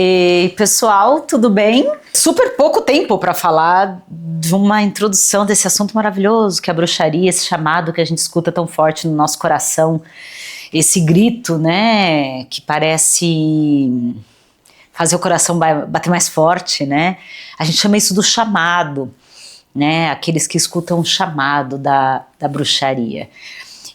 Ei, pessoal, tudo bem? Super pouco tempo para falar de uma introdução desse assunto maravilhoso que é a bruxaria, esse chamado que a gente escuta tão forte no nosso coração, esse grito, né, que parece fazer o coração bater mais forte, né? A gente chama isso do chamado, né? Aqueles que escutam o chamado da bruxaria.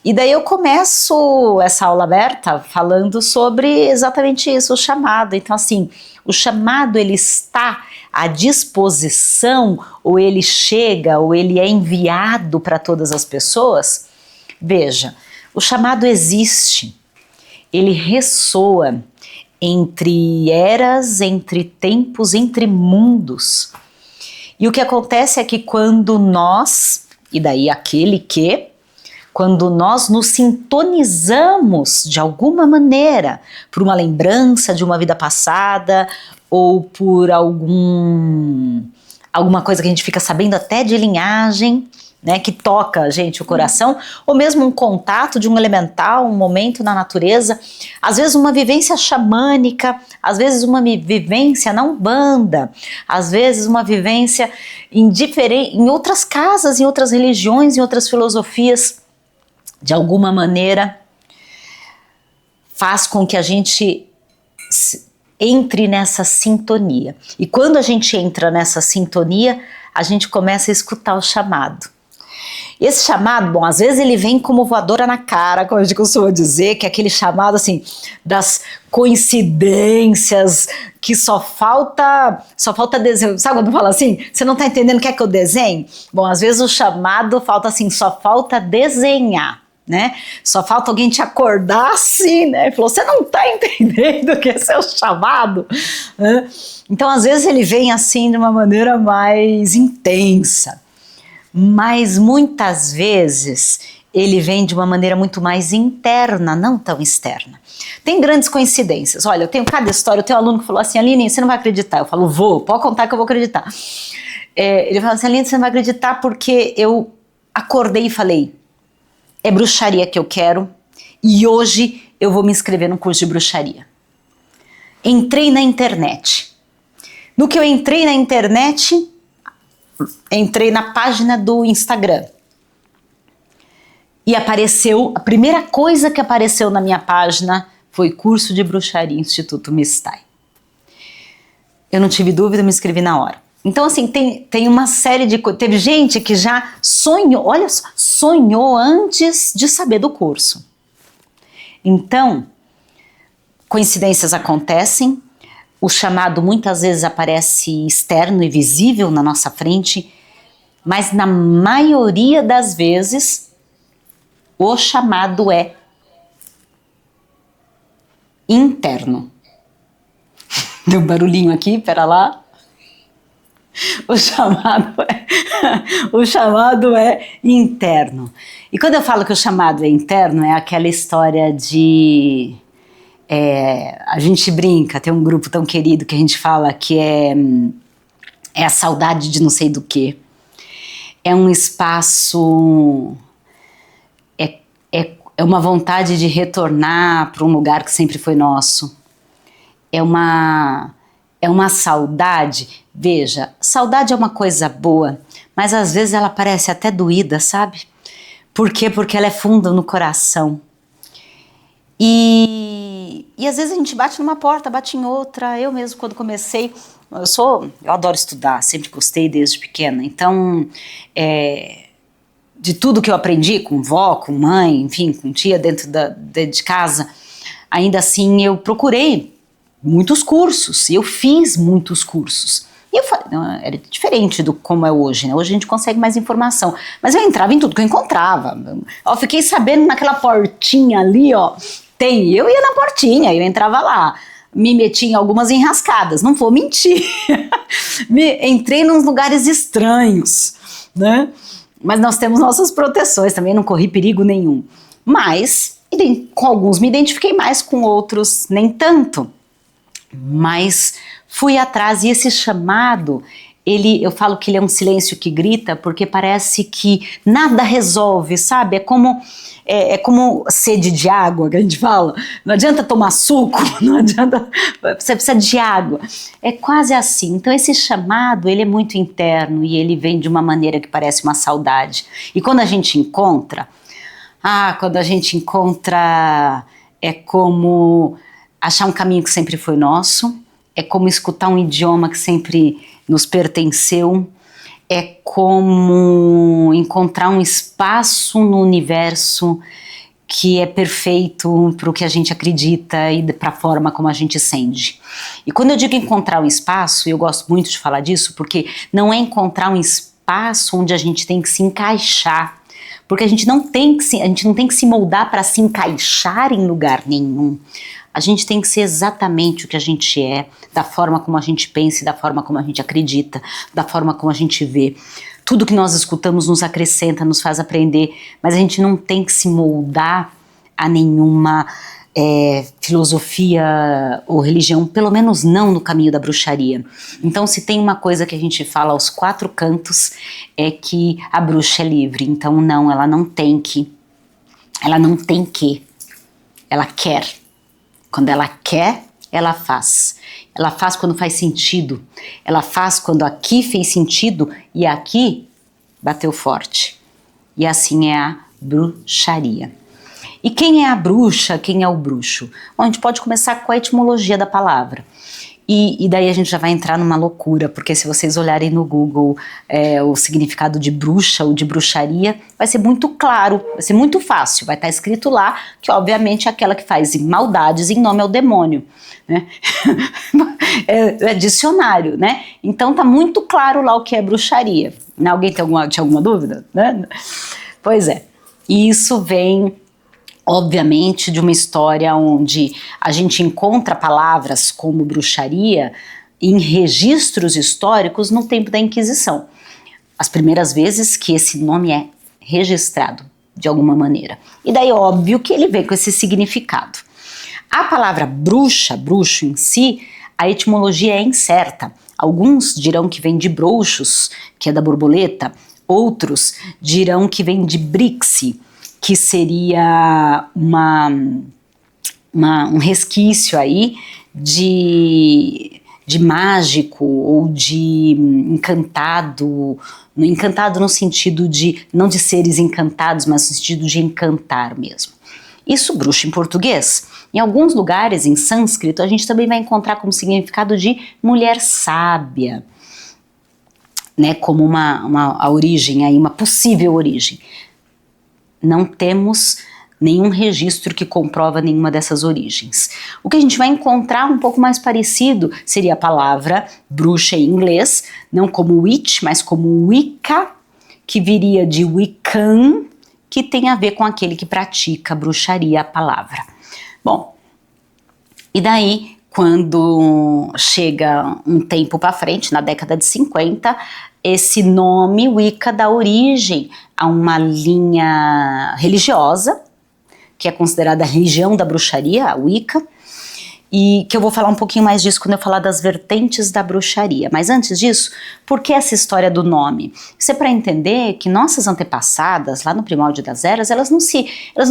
E daí eu começo essa aula aberta falando sobre exatamente isso, o chamado. Então assim, o chamado ele está à disposição, ou ele chega, ou ele é enviado para todas as pessoas? Veja, o chamado existe, ele ressoa entre eras, entre tempos, entre mundos. E o que acontece é que quando nós, e daí aquele que, quando nós nos sintonizamos de alguma maneira por uma lembrança de uma vida passada ou por alguma coisa que a gente fica sabendo até de linhagem, né, que toca a gente o coração, ou mesmo um contato de um elemental, um momento na natureza, às vezes uma vivência xamânica, às vezes uma vivência na Umbanda, às vezes uma vivência em outras casas, em outras religiões, em outras filosofias, de alguma maneira faz com que a gente entre nessa sintonia. E quando a gente entra nessa sintonia, a gente começa a escutar o chamado. Esse chamado, bom, às vezes ele vem como voadora na cara, como a gente costuma dizer, que é aquele chamado assim, das coincidências, que só falta desenho. Sabe quando fala assim, você não tá entendendo o que é que eu desenho? Bom, às vezes o chamado falta assim, só falta desenhar, né? Só falta alguém te acordar assim, né? Falou, você não tá entendendo o que é seu chamado? Então, às vezes ele vem assim de uma maneira mais intensa. Mas muitas vezes ele vem de uma maneira muito mais interna, não tão externa. Tem grandes coincidências. Olha, eu tenho cada história, eu tenho um aluno que falou assim, Aline, você não vai acreditar. Eu falo, pode contar que eu vou acreditar. Ele falou assim, Aline, você não vai acreditar porque eu acordei e falei, é bruxaria que eu quero e hoje eu vou me inscrever no curso de bruxaria. Entrei na internet. No que eu entrei na internet, entrei na página do Instagram e apareceu, a primeira coisa que apareceu na minha página foi curso de bruxaria Instituto Mistai. Eu não tive dúvida, me inscrevi na hora. Então assim, tem uma série de coisas, teve gente que já sonhou, olha só, sonhou antes de saber do curso. Então, coincidências acontecem, o chamado muitas vezes aparece externo e visível na nossa frente, mas na maioria das vezes o chamado é interno. Deu um barulhinho aqui, pera lá. O chamado é interno. E quando eu falo que o chamado é interno, é aquela história de... a gente brinca, tem um grupo tão querido que a gente fala que é a saudade de não sei do que. É um espaço, é uma vontade de retornar para um lugar que sempre foi nosso. É uma saudade. Veja, saudade é uma coisa boa, mas às vezes ela parece até doída, sabe? Por quê? Porque ela é funda no coração. E às vezes a gente bate numa porta, bate em outra. Eu mesmo, quando comecei, eu adoro estudar, sempre gostei desde pequena. Então, de tudo que eu aprendi com vó, com mãe, enfim, com tia dentro de casa, ainda assim eu procurei muitos cursos, e eu fiz muitos cursos. E eu falei, não, era diferente do como é hoje, né? Hoje a gente consegue mais informação. Mas eu entrava em tudo que eu encontrava. Eu fiquei sabendo naquela portinha ali, ó, eu ia na portinha, eu entrava lá. Me meti em algumas enrascadas, não vou mentir. Entrei nos lugares estranhos, né? Mas nós temos nossas proteções, também não corri perigo nenhum. Mas, com alguns me identifiquei mais, com outros nem tanto. Mas fui atrás, e esse chamado, eu falo que ele é um silêncio que grita, porque parece que nada resolve, sabe? É como sede de água, que a gente fala. Não adianta tomar suco, não adianta, você precisa de água. É quase assim. Então esse chamado, ele é muito interno e ele vem de uma maneira que parece uma saudade. E quando a gente encontra, é como achar um caminho que sempre foi nosso, é como escutar um idioma que sempre nos pertenceu, é como encontrar um espaço no universo que é perfeito para o que a gente acredita e para a forma como a gente sente. E quando eu digo encontrar um espaço, eu gosto muito de falar disso, porque não é encontrar um espaço onde a gente tem que se encaixar, porque a gente não tem que se moldar para se encaixar em lugar nenhum. A gente tem que ser exatamente o que a gente é, da forma como a gente pensa, da forma como a gente acredita, da forma como a gente vê. Tudo que nós escutamos nos acrescenta, nos faz aprender, mas a gente não tem que se moldar a nenhuma filosofia ou religião, pelo menos não no caminho da bruxaria. Então, se tem uma coisa que a gente fala aos 4 cantos, é que a bruxa é livre. Então, não, ela não tem que, ela quer. Quando ela quer, ela faz. Ela faz quando faz sentido. Ela faz quando aqui fez sentido e aqui bateu forte. E assim é a bruxaria. E quem é a bruxa? Quem é o bruxo? Bom, a gente pode começar com a etimologia da palavra. E daí a gente já vai entrar numa loucura, porque se vocês olharem no Google o significado de bruxa ou de bruxaria, vai ser muito claro, vai ser muito fácil, vai estar escrito lá que obviamente é aquela que faz maldades em nome ao demônio, né? É dicionário, né? Então tá muito claro lá o que é bruxaria. Alguém tinha alguma dúvida? Né? Pois é, e isso vem obviamente de uma história onde a gente encontra palavras como bruxaria em registros históricos no tempo da Inquisição. As primeiras vezes que esse nome é registrado de alguma maneira. E daí óbvio que ele vem com esse significado. A palavra bruxa, bruxo em si, a etimologia é incerta. Alguns dirão que vem de bruxos, que é da borboleta, outros dirão que vem de brixe, que seria um resquício aí de mágico ou de encantado no sentido de, não de seres encantados, mas no sentido de encantar mesmo. Isso bruxa em português. Em alguns lugares, em sânscrito, a gente também vai encontrar como significado de mulher sábia, né, como a origem aí, uma possível origem. Não temos nenhum registro que comprova nenhuma dessas origens. O que a gente vai encontrar um pouco mais parecido seria a palavra bruxa em inglês, não como witch, mas como Wicca, que viria de Wiccan, que tem a ver com aquele que pratica bruxaria, a palavra. Bom, e daí, quando chega um tempo para frente, na década de 50, esse nome Wicca dá origem a uma linha religiosa, que é considerada a religião da bruxaria, a Wicca, e que eu vou falar um pouquinho mais disso quando eu falar das vertentes da bruxaria. Mas antes disso, por que essa história do nome? Isso é para entender que nossas antepassadas, lá no primórdio das eras, elas não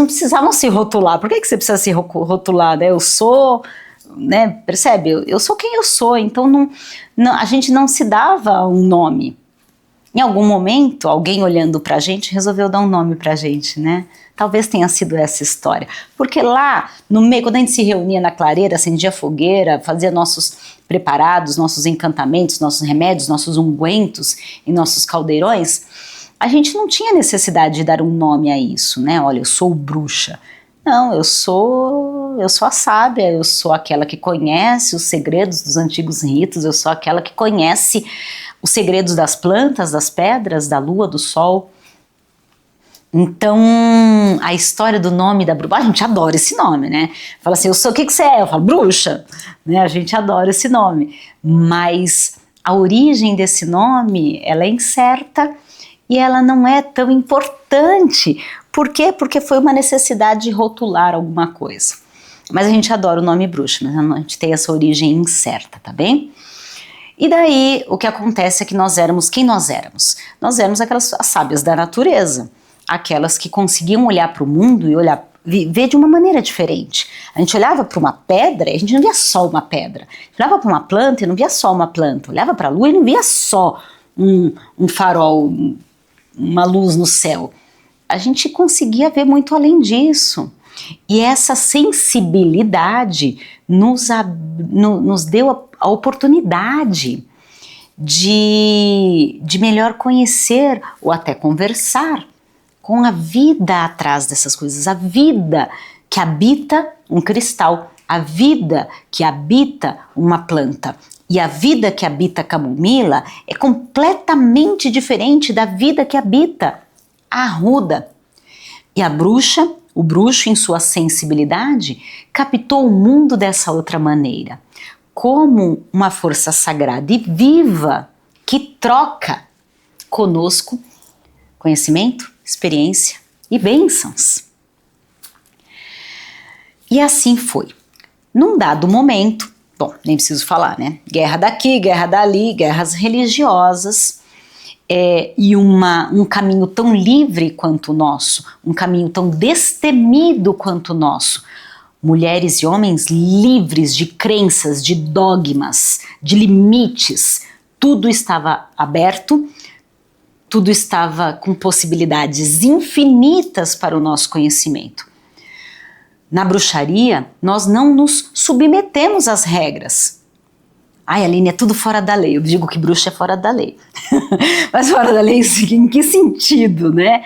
precisavam se rotular. Por que você precisa se rotular, né? Eu sou... Né, percebe? Eu sou quem eu sou, então a gente não se dava um nome. Em algum momento, alguém olhando pra gente resolveu dar um nome pra gente, né? Talvez tenha sido essa história. Porque lá, no meio, quando a gente se reunia na clareira, acendia fogueira, fazia nossos preparados, nossos encantamentos, nossos remédios, nossos ungüentos e nossos caldeirões, a gente não tinha necessidade de dar um nome a isso, né? Olha, eu sou bruxa. Não, eu sou a sábia, eu sou aquela que conhece os segredos dos antigos ritos, eu sou aquela que conhece os segredos das plantas, das pedras, da lua, do sol. Então, a história do nome da bruxa, a gente adora esse nome, né? Fala assim, o que você é? Eu falo, bruxa, né? A gente adora esse nome, mas a origem desse nome, ela é incerta e ela não é tão importante. Por quê? Porque foi uma necessidade de rotular alguma coisa. Mas a gente adora o nome bruxa, mas a gente tem essa origem incerta, tá bem? E daí o que acontece é que nós éramos quem nós éramos? Nós éramos aquelas as sábias da natureza, aquelas que conseguiam olhar para o mundo e ver de uma maneira diferente. A gente olhava para uma pedra e a gente não via só uma pedra. A gente olhava para uma planta e não via só uma planta. Olhava para a lua e não via só um farol, uma luz no céu. A gente conseguia ver muito além disso. E essa sensibilidade nos deu a oportunidade de melhor conhecer ou até conversar com a vida atrás dessas coisas, a vida que habita um cristal, a vida que habita uma planta. E a vida que habita a camomila é completamente diferente da vida que habita a arruda. E a bruxa, o bruxo em sua sensibilidade, captou o mundo dessa outra maneira, como uma força sagrada e viva que troca conosco conhecimento, experiência e bênçãos. E assim foi. Num dado momento, bom, nem preciso falar, né? Guerra daqui, guerra dali, guerras religiosas, e um caminho tão livre quanto o nosso, um caminho tão destemido quanto o nosso. Mulheres e homens livres de crenças, de dogmas, de limites. Tudo estava aberto, tudo estava com possibilidades infinitas para o nosso conhecimento. Na bruxaria, nós não nos submetemos às regras. Ai, Aline, é tudo fora da lei. Eu digo que bruxa é fora da lei. Mas fora da lei em que sentido, né?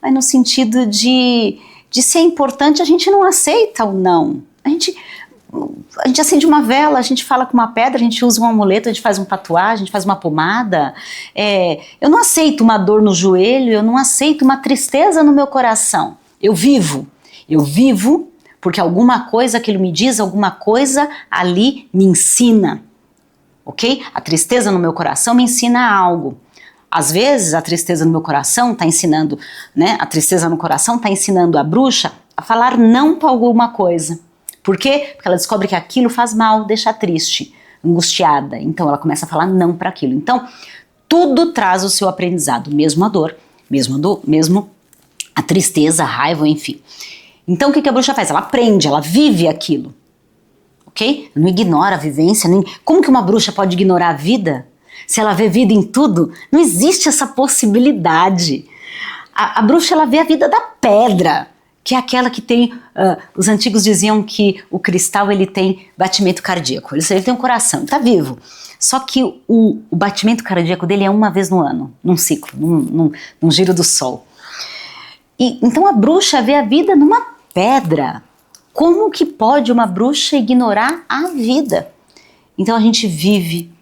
Mas no sentido de ser importante, a gente não aceita o não. A gente acende uma vela, a gente fala com uma pedra, a gente usa um amuleto, a gente faz uma tatuagem, a gente faz uma pomada. Eu não aceito uma dor no joelho, eu não aceito uma tristeza no meu coração. Eu vivo porque alguma coisa, aquilo me diz, alguma coisa ali me ensina. Ok? A tristeza no meu coração me ensina algo. Às vezes a tristeza no meu coração está ensinando, né? A tristeza no coração está ensinando a bruxa a falar não para alguma coisa. Por quê? Porque ela descobre que aquilo faz mal, deixa triste, angustiada. Então ela começa a falar não para aquilo. Então tudo traz o seu aprendizado, mesmo a dor, mesmo a tristeza, a raiva, enfim. Então o que a bruxa faz? Ela aprende, ela vive aquilo. Ok? Não ignora a vivência. Como que uma bruxa pode ignorar a vida? Se ela vê vida em tudo, não existe essa possibilidade. A bruxa, ela vê a vida da pedra, que é aquela que tem... os antigos diziam que o cristal, ele tem batimento cardíaco. Ele tem um coração, está vivo. Só que o batimento cardíaco dele é uma vez no ano, num ciclo, num giro do sol. Então a bruxa vê a vida numa pedra. Como que pode uma bruxa ignorar a vida? Então a gente vive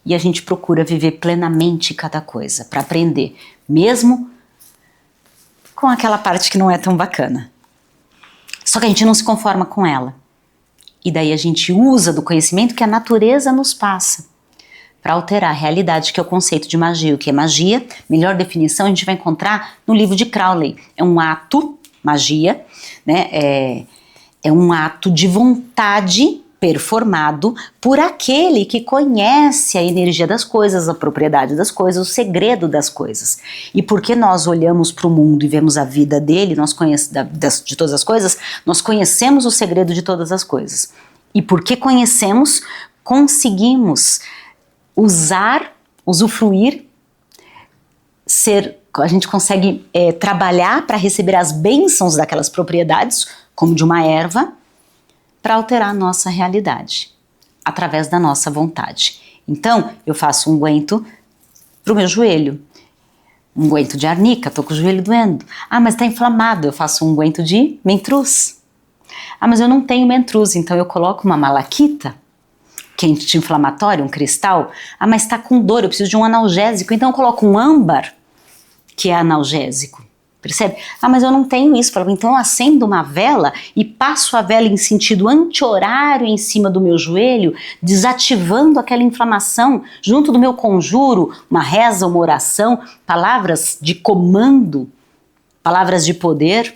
e a gente procura viver plenamente cada coisa para aprender, mesmo com aquela parte que não é tão bacana. Só que a gente não se conforma com ela. E daí a gente usa do conhecimento que a natureza nos passa para alterar a realidade, que é o conceito de magia. O que é magia? Melhor definição a gente vai encontrar no livro de Crowley. É um ato, magia, né? É um ato de vontade performado por aquele que conhece a energia das coisas, a propriedade das coisas, o segredo das coisas. E porque nós olhamos para o mundo e vemos a vida dele, de todas as coisas, nós conhecemos o segredo de todas as coisas. E porque conhecemos, conseguimos usufruir, a gente consegue trabalhar para receber as bênçãos daquelas propriedades, como de uma erva, para alterar a nossa realidade, através da nossa vontade. Então, eu faço um unguento para o meu joelho, um unguento de arnica, estou com o joelho doendo. Ah, mas está inflamado, eu faço um unguento de mentruz. Ah, mas eu não tenho mentruz, então eu coloco uma malaquita, que é anti-inflamatório, um cristal. Ah, mas está com dor, eu preciso de um analgésico, então eu coloco um âmbar, que é analgésico. Percebe? Ah, mas eu não tenho isso. Então eu acendo uma vela e passo a vela em sentido anti-horário em cima do meu joelho, desativando aquela inflamação, junto do meu conjuro, uma reza, uma oração, palavras de comando, palavras de poder.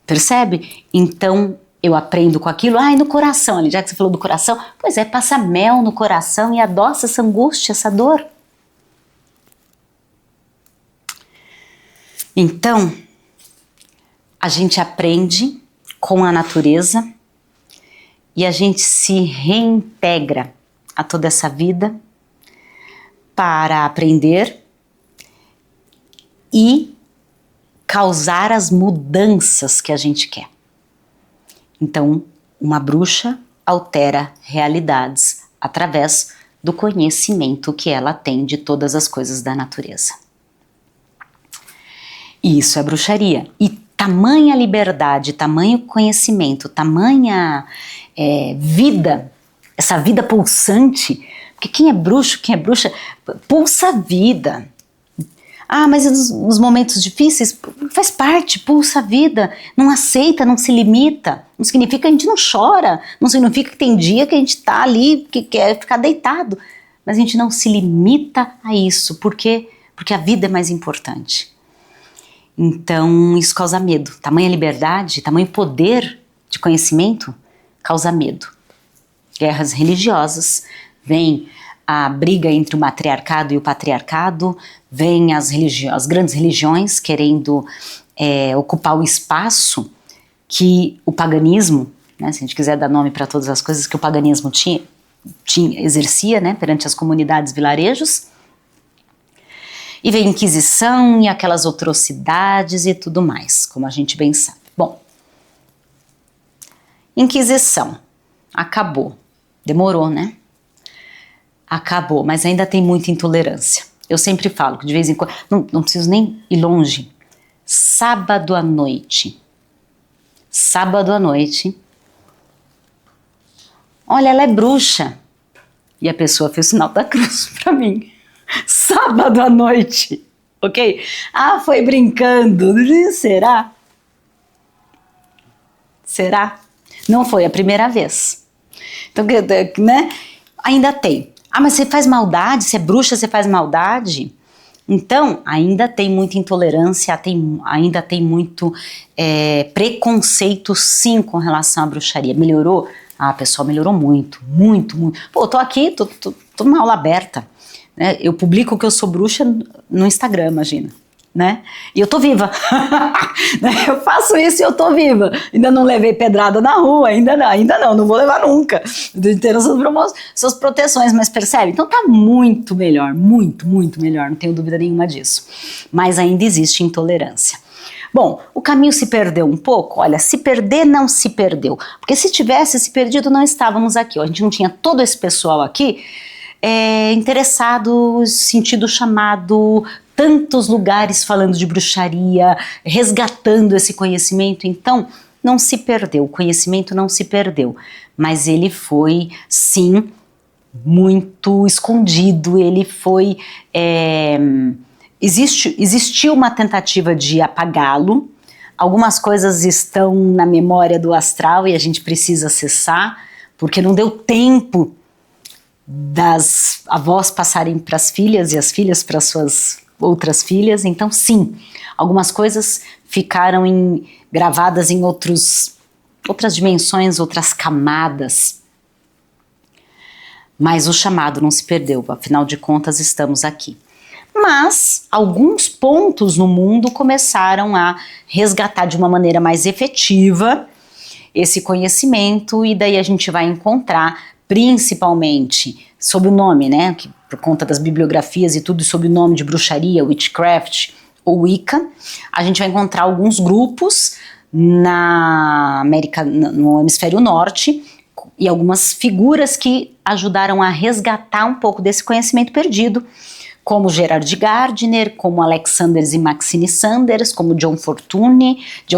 Percebe? Então eu aprendo com aquilo? Ai, no coração, ali, já que você falou do coração, pois é, passa mel no coração e adoça essa angústia, essa dor. Então, a gente aprende com a natureza e a gente se reintegra a toda essa vida para aprender e causar as mudanças que a gente quer. Então, uma bruxa altera realidades através do conhecimento que ela tem de todas as coisas da natureza. E isso é bruxaria. E tamanha liberdade, tamanho conhecimento, tamanha vida, essa vida pulsante, porque quem é bruxo, quem é bruxa, pulsa a vida. Ah, mas nos momentos difíceis, faz parte, pulsa a vida, não aceita, não se limita, não significa que a gente não chora, não significa que tem dia que a gente tá ali, que quer ficar deitado, mas a gente não se limita a isso, porque a vida é mais importante. Então isso causa medo, tamanha liberdade, tamanho poder de conhecimento causa medo. Guerras religiosas, vem a briga entre o matriarcado e o patriarcado, vem as grandes religiões querendo ocupar o espaço que o paganismo, né, se a gente quiser dar nome para todas as coisas que o paganismo exercia, né, perante as comunidades, vilarejos, e vem a Inquisição e aquelas atrocidades e tudo mais, como a gente bem sabe. Bom, Inquisição, acabou, demorou, né? Acabou, mas ainda tem muita intolerância. Eu sempre falo que de vez em quando, não preciso nem ir longe, sábado à noite, olha, ela é bruxa, e a pessoa fez o sinal da cruz pra mim, sábado à noite, ok? Ah, foi brincando, será? Será? Não foi a primeira vez, então, né, ainda tem. Ah, mas você faz maldade, você é bruxa, você faz maldade? Então, ainda tem muita intolerância, ainda tem muito preconceito, sim, com relação à bruxaria. Melhorou? Ah, pessoal, melhorou muito, muito, muito. Pô, tô aqui, tô numa aula aberta, né? Eu publico que eu sou bruxa no Instagram, imagina, né? E eu tô viva. Eu faço isso e eu tô viva. Ainda não levei pedrada na rua, ainda não vou levar nunca. Tendo suas proteções, mas percebe? Então tá muito melhor, muito, muito melhor, não tenho dúvida nenhuma disso. Mas ainda existe intolerância. Bom, o caminho se perdeu um pouco? Olha, se perder não se perdeu, porque se tivesse se perdido não estávamos aqui, a gente não tinha todo esse pessoal aqui interessado, sentido chamado, tantos lugares falando de bruxaria, resgatando esse conhecimento. Então não se perdeu, o conhecimento não se perdeu, mas ele foi sim muito escondido, ele foi... Existiu uma tentativa de apagá-lo, algumas coisas estão na memória do astral e a gente precisa acessar, porque não deu tempo das avós passarem para as filhas e as filhas para suas outras filhas. Então sim, algumas coisas ficaram gravadas em outras dimensões, outras camadas, mas o chamado não se perdeu, afinal de contas estamos aqui. Mas alguns pontos no mundo começaram a resgatar de uma maneira mais efetiva esse conhecimento, e daí a gente vai encontrar principalmente sob o nome, né, que por conta das bibliografias e tudo sob o nome de bruxaria, witchcraft ou Wicca, a gente vai encontrar alguns grupos na América, no hemisfério norte, e algumas figuras que ajudaram a resgatar um pouco desse conhecimento perdido, como Gerard Gardner, como Alexander e Maxine Sanders, como John Fortune, de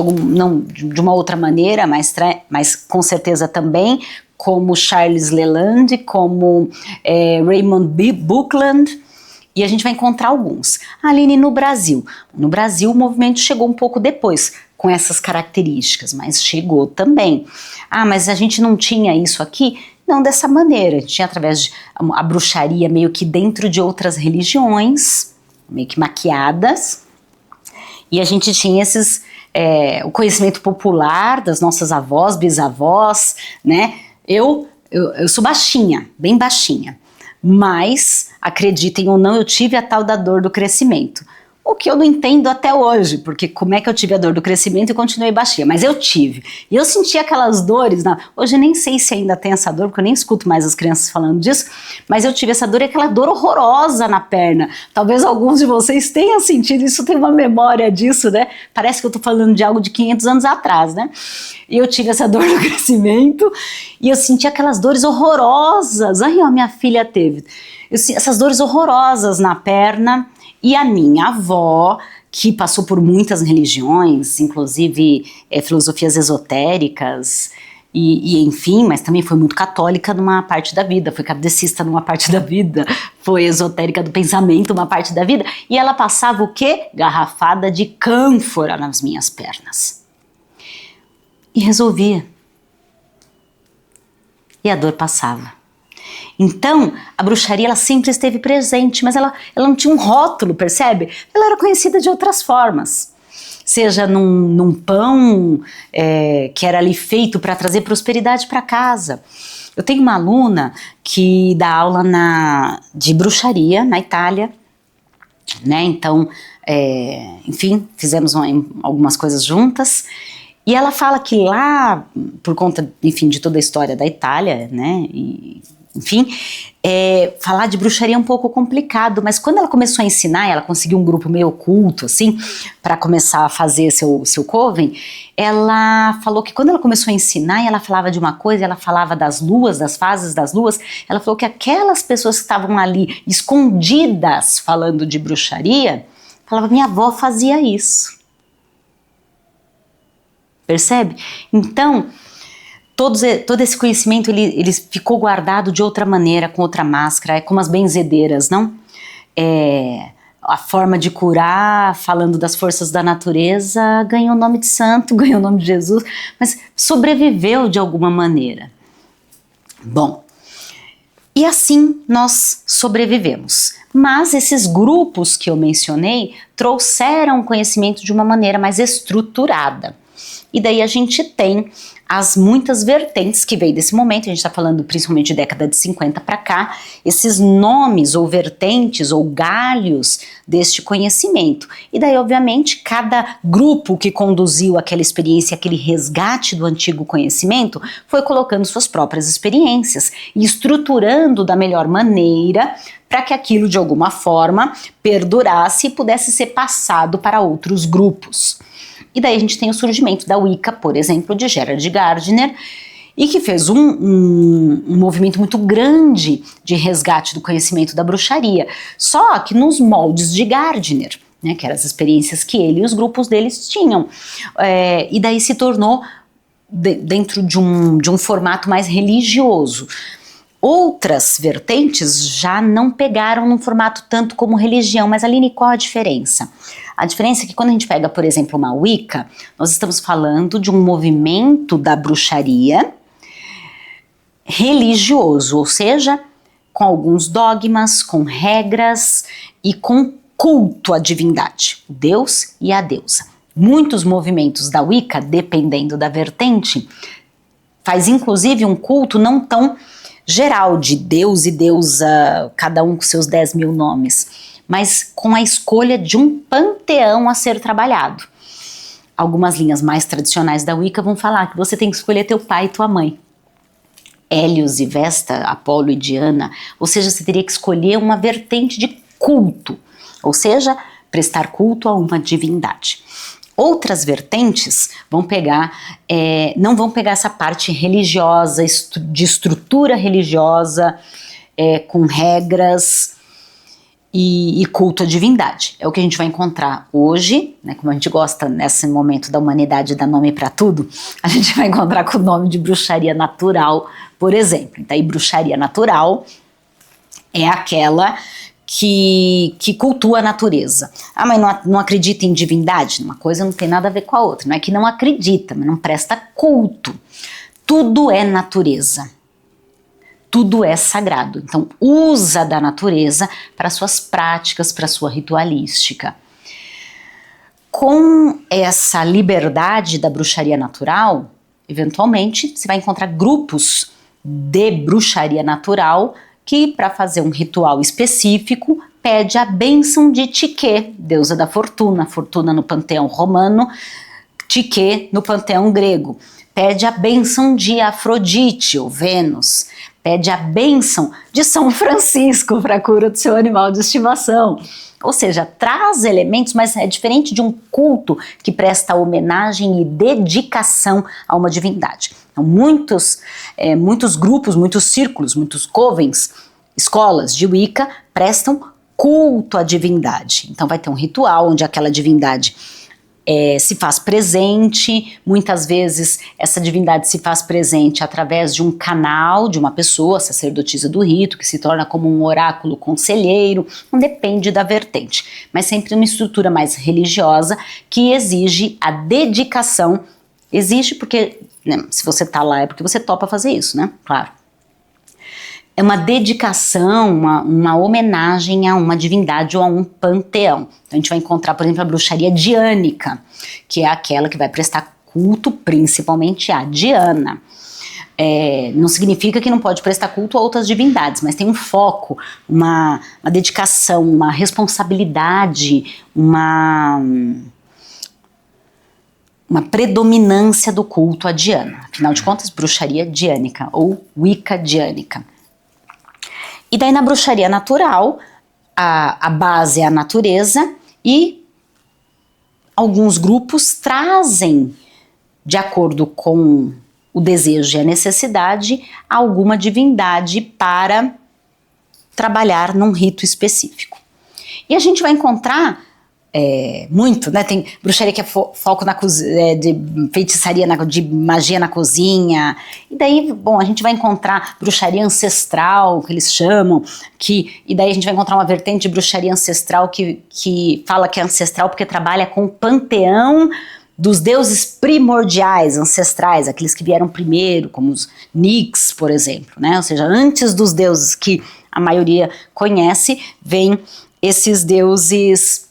uma outra maneira, mas com certeza também, como Charles Leland, como Raymond Buckland, e a gente vai encontrar alguns. Aline, no Brasil o movimento chegou um pouco depois, com essas características, mas chegou também. Ah, mas a gente não tinha isso aqui? Não dessa maneira, a gente tinha através de a bruxaria meio que dentro de outras religiões, meio que maquiadas, e a gente tinha esses o conhecimento popular das nossas avós, bisavós, né? Eu sou baixinha, bem baixinha, mas, acreditem ou não, eu tive a tal da dor do crescimento. O que eu não entendo até hoje, porque como é que eu tive a dor do crescimento e continuei baixinha, mas eu tive. E eu senti aquelas dores, hoje eu nem sei se ainda tem essa dor, porque eu nem escuto mais as crianças falando disso, mas eu tive essa dor e aquela dor horrorosa na perna. Talvez alguns de vocês tenham sentido isso, tem uma memória disso, né? Parece que eu tô falando de algo de 500 anos atrás, né? E eu tive essa dor do crescimento e eu senti aquelas dores horrorosas. Aí, ó, minha filha teve. Essas dores horrorosas na perna. E a minha avó, que passou por muitas religiões, inclusive filosofias esotéricas, e enfim, mas também foi muito católica numa parte da vida, foi kardecista numa parte da vida, foi esotérica do pensamento uma parte da vida, e ela passava o quê? Garrafada de cânfora nas minhas pernas. E resolvia. E a dor passava. Então, a bruxaria ela sempre esteve presente, mas ela não tinha um rótulo, percebe? Ela era conhecida de outras formas. Seja num pão que era ali feito para trazer prosperidade para casa. Eu tenho uma aluna que dá aula de bruxaria na Itália, né? Então, enfim, fizemos algumas coisas juntas. E ela fala que lá, por conta, enfim, de toda a história da Itália, né? Enfim, falar de bruxaria é um pouco complicado, mas quando ela começou a ensinar, ela conseguiu um grupo meio oculto, assim, para começar a fazer seu coven, ela falou que quando ela começou a ensinar, e ela falava de uma coisa, ela falava das luas, das fases das luas, ela falou que aquelas pessoas que estavam ali, escondidas, falando de bruxaria, falava, minha avó fazia isso. Percebe? Então, todo esse conhecimento ele ficou guardado de outra maneira, com outra máscara, como as benzedeiras, não? A forma de curar, falando das forças da natureza, ganhou o nome de santo, ganhou o nome de Jesus, mas sobreviveu de alguma maneira. Bom, e assim nós sobrevivemos. Mas esses grupos que eu mencionei trouxeram o conhecimento de uma maneira mais estruturada. E daí a gente tem as muitas vertentes que veio desse momento, a gente está falando principalmente de década de 50 para cá, esses nomes ou vertentes ou galhos deste conhecimento. E daí, obviamente, cada grupo que conduziu aquela experiência, aquele resgate do antigo conhecimento, foi colocando suas próprias experiências e estruturando da melhor maneira para que aquilo, de alguma forma, perdurasse e pudesse ser passado para outros grupos. E daí a gente tem o surgimento da Wicca, por exemplo, de Gerard Gardner, e que fez um movimento muito grande de resgate do conhecimento da bruxaria, só que nos moldes de Gardner, né, que eram as experiências que ele e os grupos deles tinham. E daí se tornou dentro de um formato mais religioso. Outras vertentes já não pegaram num formato tanto como religião, mas Aline, qual a diferença? A diferença é que quando a gente pega, por exemplo, uma Wicca, nós estamos falando de um movimento da bruxaria religioso, ou seja, com alguns dogmas, com regras e com culto à divindade, o Deus e a deusa. Muitos movimentos da Wicca, dependendo da vertente, faz inclusive um culto não tão geral de Deus e deusa, cada um com seus 10 mil nomes, mas com a escolha de um panteão a ser trabalhado. Algumas linhas mais tradicionais da Wicca vão falar que você tem que escolher teu pai e tua mãe. Hélios e Vesta, Apolo e Diana, ou seja, você teria que escolher uma vertente de culto, ou seja, prestar culto a uma divindade. Outras vertentes vão pegar, não vão pegar essa parte religiosa, de estrutura religiosa, com regras e culto à divindade. É o que a gente vai encontrar hoje, né, como a gente gosta nesse momento da humanidade dar nome para tudo, a gente vai encontrar com o nome de bruxaria natural, por exemplo. Então, aí, bruxaria natural é aquela que cultua a natureza. Ah, mas não acredita em divindade? Uma coisa não tem nada a ver com a outra. Não é que não acredita, mas não presta culto. Tudo é natureza. Tudo é sagrado. Então, usa da natureza para suas práticas, para sua ritualística. com essa liberdade da bruxaria natural, eventualmente você vai encontrar grupos de bruxaria natural que, para fazer um ritual específico, pede a bênção de Tiquê, deusa da fortuna, fortuna no panteão romano, Tiquê no panteão grego. Pede a bênção de Afrodite, ou Vênus. Pede a bênção de São Francisco para a cura do seu animal de estimação. Ou seja, traz elementos, mas é diferente de um culto que presta homenagem e dedicação a uma divindade. Então, muitos grupos, muitos círculos, muitos covens, escolas de Wicca prestam culto à divindade. Então vai ter um ritual onde aquela divindade se faz presente. Muitas vezes essa divindade se faz presente através de um canal de uma pessoa, sacerdotisa do rito, que se torna como um oráculo conselheiro. Não depende da vertente, mas sempre uma estrutura mais religiosa que exige a dedicação. Exige porque, né, se você está lá é porque você topa fazer isso, né? Claro. É uma dedicação, uma homenagem a uma divindade ou a um panteão. Então a gente vai encontrar, por exemplo, a bruxaria diânica, que é aquela que vai prestar culto principalmente a Diana. Não significa que não pode prestar culto a outras divindades, mas tem um foco, uma dedicação, uma responsabilidade, uma predominância do culto a Diana. Afinal de contas, bruxaria diânica ou Wicca diânica. E daí na bruxaria natural, a base é a natureza e alguns grupos trazem, de acordo com o desejo e a necessidade, alguma divindade para trabalhar num rito específico. E a gente vai encontrar muito, né? Tem bruxaria que é foco na de feitiçaria, de magia na cozinha. E daí, bom, a gente vai encontrar bruxaria ancestral, que eles chamam, e daí a gente vai encontrar uma vertente de bruxaria ancestral que fala que é ancestral porque trabalha com o panteão dos deuses primordiais, ancestrais, aqueles que vieram primeiro, como os Nix, por exemplo, né? Ou seja, antes dos deuses que a maioria conhece, vem esses deuses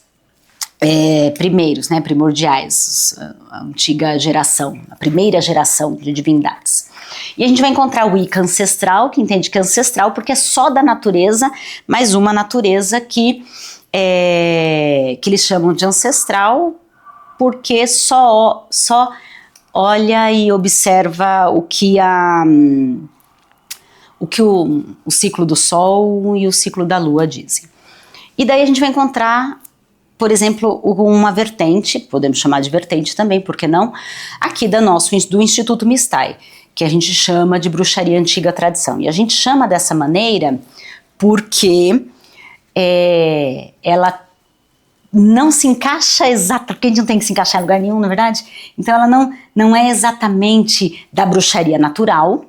primeiros, né, primordiais, a antiga geração, a primeira geração de divindades. E a gente vai encontrar o Wicca ancestral, que entende que é ancestral porque é só da natureza, mas uma natureza que eles chamam de ancestral porque só olha e observa o que o ciclo do Sol e o ciclo da Lua dizem. E daí a gente vai encontrar, por exemplo, uma vertente, podemos chamar de vertente também, por que não? Aqui do Instituto Mistai, que a gente chama de bruxaria antiga tradição. E a gente chama dessa maneira porque ela não se encaixa porque a gente não tem que se encaixar em lugar nenhum, na verdade. Então ela não é exatamente da bruxaria natural,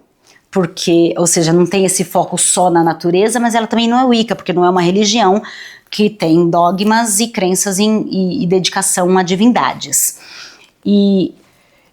porque, ou seja, não tem esse foco só na natureza, mas ela também não é Wicca, porque não é uma religião que tem dogmas e crenças e dedicação a divindades. E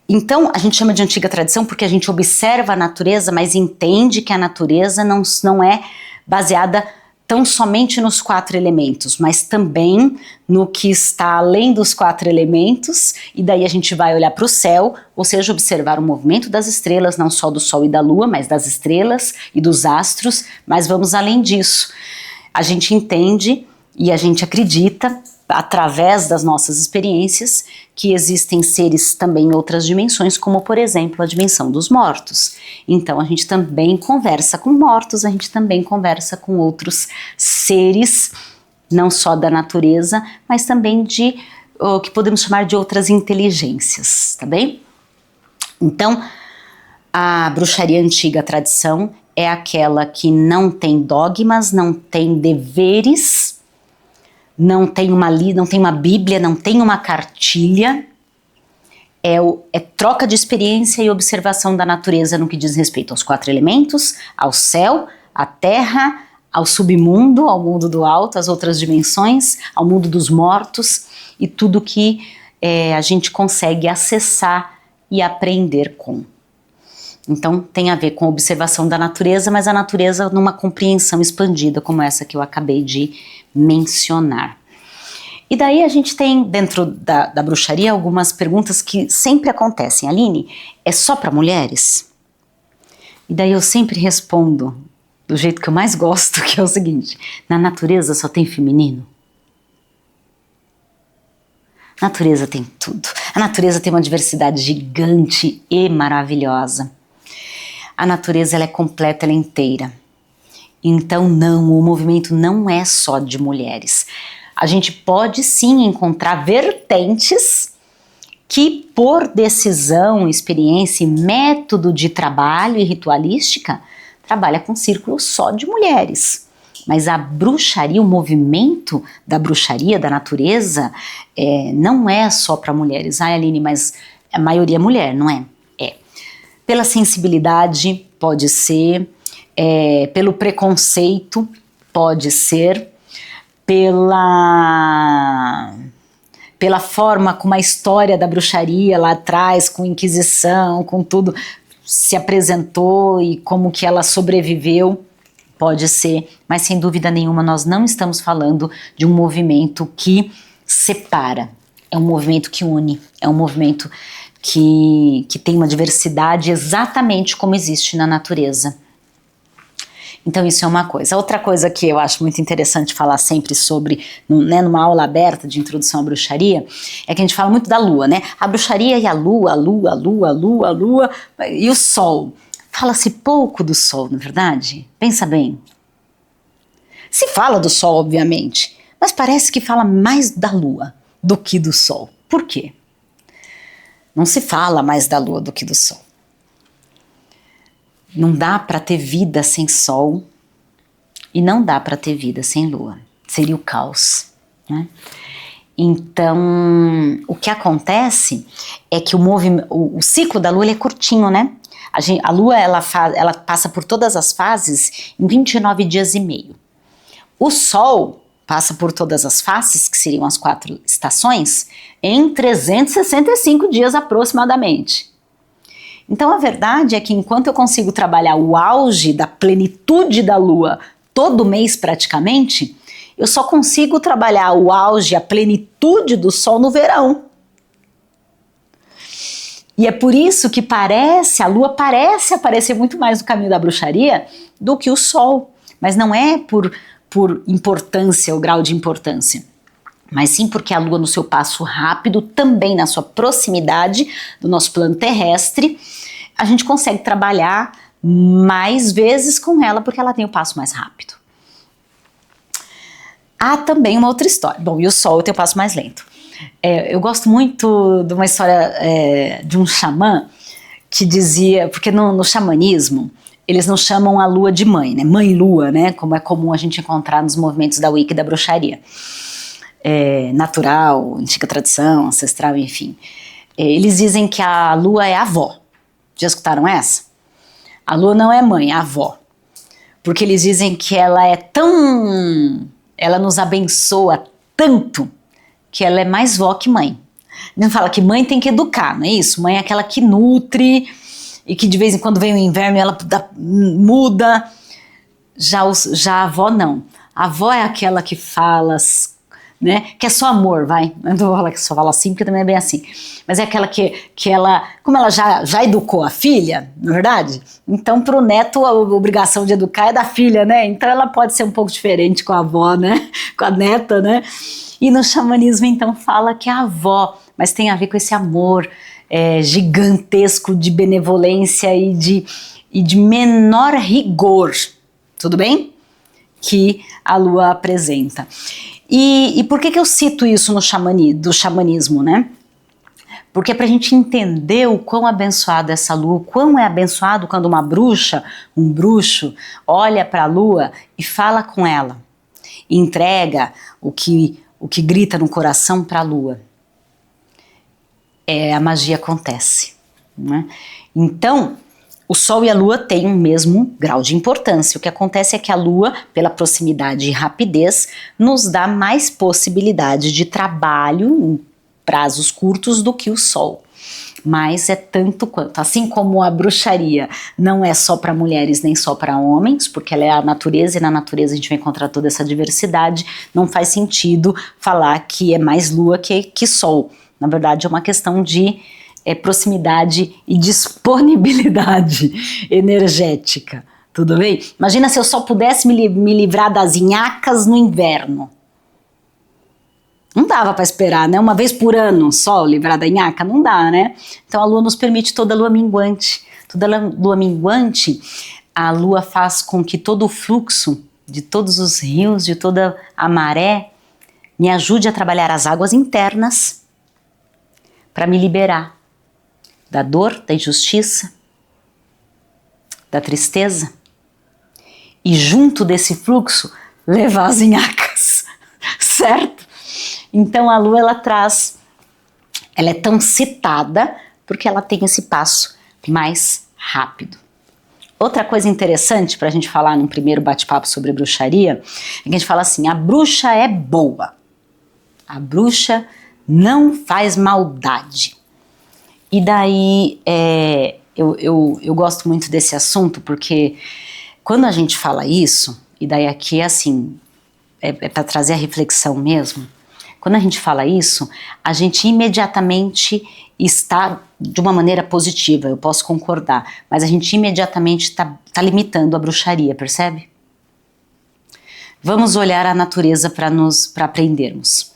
então a gente chama de antiga tradição porque a gente observa a natureza, mas entende que a natureza não é baseada tão somente nos 4 elementos, mas também no que está além dos 4 elementos, e daí a gente vai olhar para o céu, ou seja, observar o movimento das estrelas, não só do Sol e da Lua, mas das estrelas e dos astros, mas vamos além disso. A gente entende e a gente acredita, através das nossas experiências, que existem seres também em outras dimensões, como por exemplo a dimensão dos mortos. Então a gente também conversa com mortos, a gente também conversa com outros seres, não só da natureza, mas também de o que podemos chamar de outras inteligências, tá bem? Então a bruxaria antiga tradição é aquela que não tem dogmas, não tem deveres, não tem uma Bíblia, não tem uma cartilha, é troca de experiência e observação da natureza no que diz respeito aos 4 elementos, ao céu, à terra, ao submundo, ao mundo do alto, às outras dimensões, ao mundo dos mortos e tudo que a gente consegue acessar e aprender com. Então tem a ver com a observação da natureza, mas a natureza numa compreensão expandida como essa que eu acabei de mencionar. E daí a gente tem, dentro da bruxaria, algumas perguntas que sempre acontecem. Aline, é só para mulheres? E daí eu sempre respondo do jeito que eu mais gosto, que é o seguinte: na natureza só tem feminino? A natureza tem tudo. A natureza tem uma diversidade gigante e maravilhosa. A natureza, ela é completa, ela é inteira. Então não, o movimento não é só de mulheres. A gente pode sim encontrar vertentes que, por decisão, experiência e método de trabalho e ritualística, trabalha com círculo só de mulheres. Mas a bruxaria, o movimento da bruxaria, da natureza, não é só para mulheres. Ah, Aline, mas a maioria é mulher, não é? É. Pela sensibilidade, pode ser. Pelo preconceito, pode ser. Pela forma como a história da bruxaria lá atrás, com Inquisição, com tudo, se apresentou e como que ela sobreviveu, pode ser, mas sem dúvida nenhuma nós não estamos falando de um movimento que separa, é um movimento que une, é um movimento que tem uma diversidade exatamente como existe na natureza. Então isso é uma coisa. Outra coisa que eu acho muito interessante falar sempre sobre, né, numa aula aberta de introdução à bruxaria, é que a gente fala muito da lua, né? A bruxaria e a lua e o sol. Fala-se pouco do sol, não é verdade? Pensa bem. Se fala do sol, obviamente, mas parece que fala mais da lua do que do sol. Por quê? Não se fala mais da lua do que do sol. Não dá para ter vida sem sol e não dá para ter vida sem lua. Seria o caos, né? Então, o que acontece é que o ciclo da lua ele é curtinho, né? A lua ela passa por todas as fases em 29 dias e meio. O sol passa por todas as fases, que seriam as 4 estações, em 365 dias aproximadamente. Então a verdade é que enquanto eu consigo trabalhar o auge da plenitude da lua todo mês praticamente, eu só consigo trabalhar o auge, a plenitude do sol no verão. E é por isso que a lua parece aparecer muito mais no caminho da bruxaria do que o sol. Mas não é por importância, o grau de importância. Mas sim porque a lua no seu passo rápido, também na sua proximidade do nosso plano terrestre, a gente consegue trabalhar mais vezes com ela porque ela tem o passo mais rápido. Há também uma outra história. Bom, e o sol tem o passo mais lento. Eu gosto muito de uma história de um xamã que dizia, porque no xamanismo eles não chamam a lua de mãe, né? Mãe lua, né? Como é comum a gente encontrar nos movimentos da Wicca e da bruxaria. Natural, antiga tradição, ancestral, enfim. Eles dizem que a lua é a avó. Já escutaram essa? A lua não é mãe, é a avó. Porque eles dizem que ela nos abençoa tanto que ela é mais vó que mãe. Não fala que mãe tem que educar, não é isso? Mãe é aquela que nutre e que de vez em quando vem o inverno e ela muda. Já a avó não. A avó é aquela que fala, né? Que é só amor, vai. Eu não vou falar que só fala assim, porque também é bem assim. Mas é aquela que ela, como ela já educou a filha, não é verdade? Então, para o neto, a obrigação de educar é da filha, né? Então, ela pode ser um pouco diferente com a avó, né? Com a neta, né? E no xamanismo, então, fala que é a avó, mas tem a ver com esse amor gigantesco de benevolência e de menor rigor, tudo bem? Que a lua apresenta. E por que eu cito isso do xamanismo, né? Porque é pra gente entender o quão abençoada é essa lua, o quão é abençoado quando uma bruxa, um bruxo, olha para a lua e fala com ela, e entrega o que grita no coração para a lua. A magia acontece, né? Então, o sol e a lua têm o mesmo grau de importância. O que acontece é que a lua, pela proximidade e rapidez, nos dá mais possibilidade de trabalho em prazos curtos do que o sol. mas é tanto quanto. Assim como a bruxaria não é só para mulheres nem só para homens, porque ela é a natureza e na natureza a gente vai encontrar toda essa diversidade, não faz sentido falar que é mais lua que sol. Na verdade é uma questão de proximidade e disponibilidade energética. Tudo bem? Imagina se eu só pudesse me livrar das nhaques no inverno. Não dava para esperar, né? Uma vez por ano só livrar da nhaca? Não dá, né? Então a lua nos permite toda lua minguante. Toda lua minguante, a lua faz com que todo o fluxo de todos os rios, de toda a maré, me ajude a trabalhar as águas internas para me liberar da dor, da injustiça, da tristeza. E junto desse fluxo, levar as nhacas, certo? Então a lua, ela é tão citada porque ela tem esse passo mais rápido. Outra coisa interessante para a gente falar num primeiro bate-papo sobre bruxaria, é que a gente fala assim, a bruxa é boa, a bruxa não faz maldade. E daí, eu gosto muito desse assunto porque quando a gente fala isso, e daí aqui é assim, é para trazer a reflexão mesmo, quando a gente fala isso, a gente imediatamente está de uma maneira positiva, eu posso concordar, mas a gente imediatamente está limitando a bruxaria, percebe? Vamos olhar a natureza para aprendermos.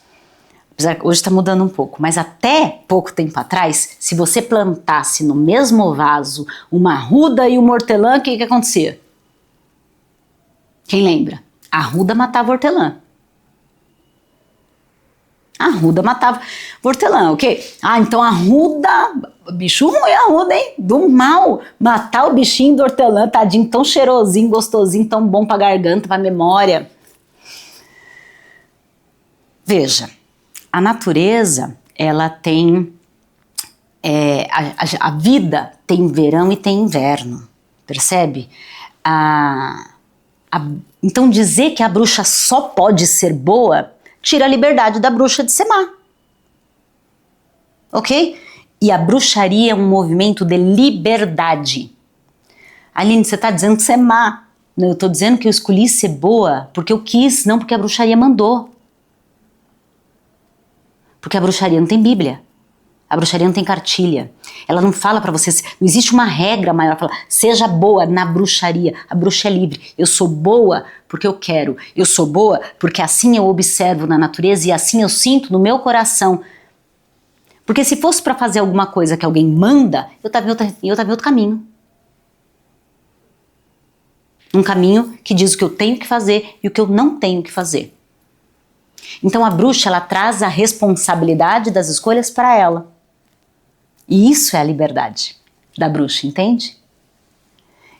Apesar que hoje está mudando um pouco, mas até pouco tempo atrás, se você plantasse no mesmo vaso uma arruda e uma hortelã, o que acontecia? Quem lembra? A arruda matava a hortelã. A arruda matava o hortelã, ok? Então a arruda, bicho ruim a arruda, hein? Do mal, matar o bichinho do hortelã, tadinho, tão cheirosinho, gostosinho, tão bom pra garganta, pra memória. Veja, a natureza, ela tem, a vida tem verão e tem inverno, percebe? Então dizer que a bruxa só pode ser boa tira a liberdade da bruxa de ser má, ok? E a bruxaria é um movimento de liberdade. Aline, você está dizendo que você é má. Não, eu estou dizendo que eu escolhi ser boa porque eu quis, não porque a bruxaria mandou. Porque a bruxaria não tem Bíblia. A bruxaria não tem cartilha. Ela não fala pra você, não existe uma regra maior, fala, seja boa na bruxaria. A bruxa é livre. Eu sou boa porque eu quero. Eu sou boa porque assim eu observo na natureza e assim eu sinto no meu coração. Porque se fosse pra fazer alguma coisa que alguém manda, eu tava em outro caminho. Um caminho que diz o que eu tenho que fazer e o que eu não tenho que fazer. Então a bruxa, ela traz a responsabilidade das escolhas para ela. E isso é a liberdade da bruxa, entende?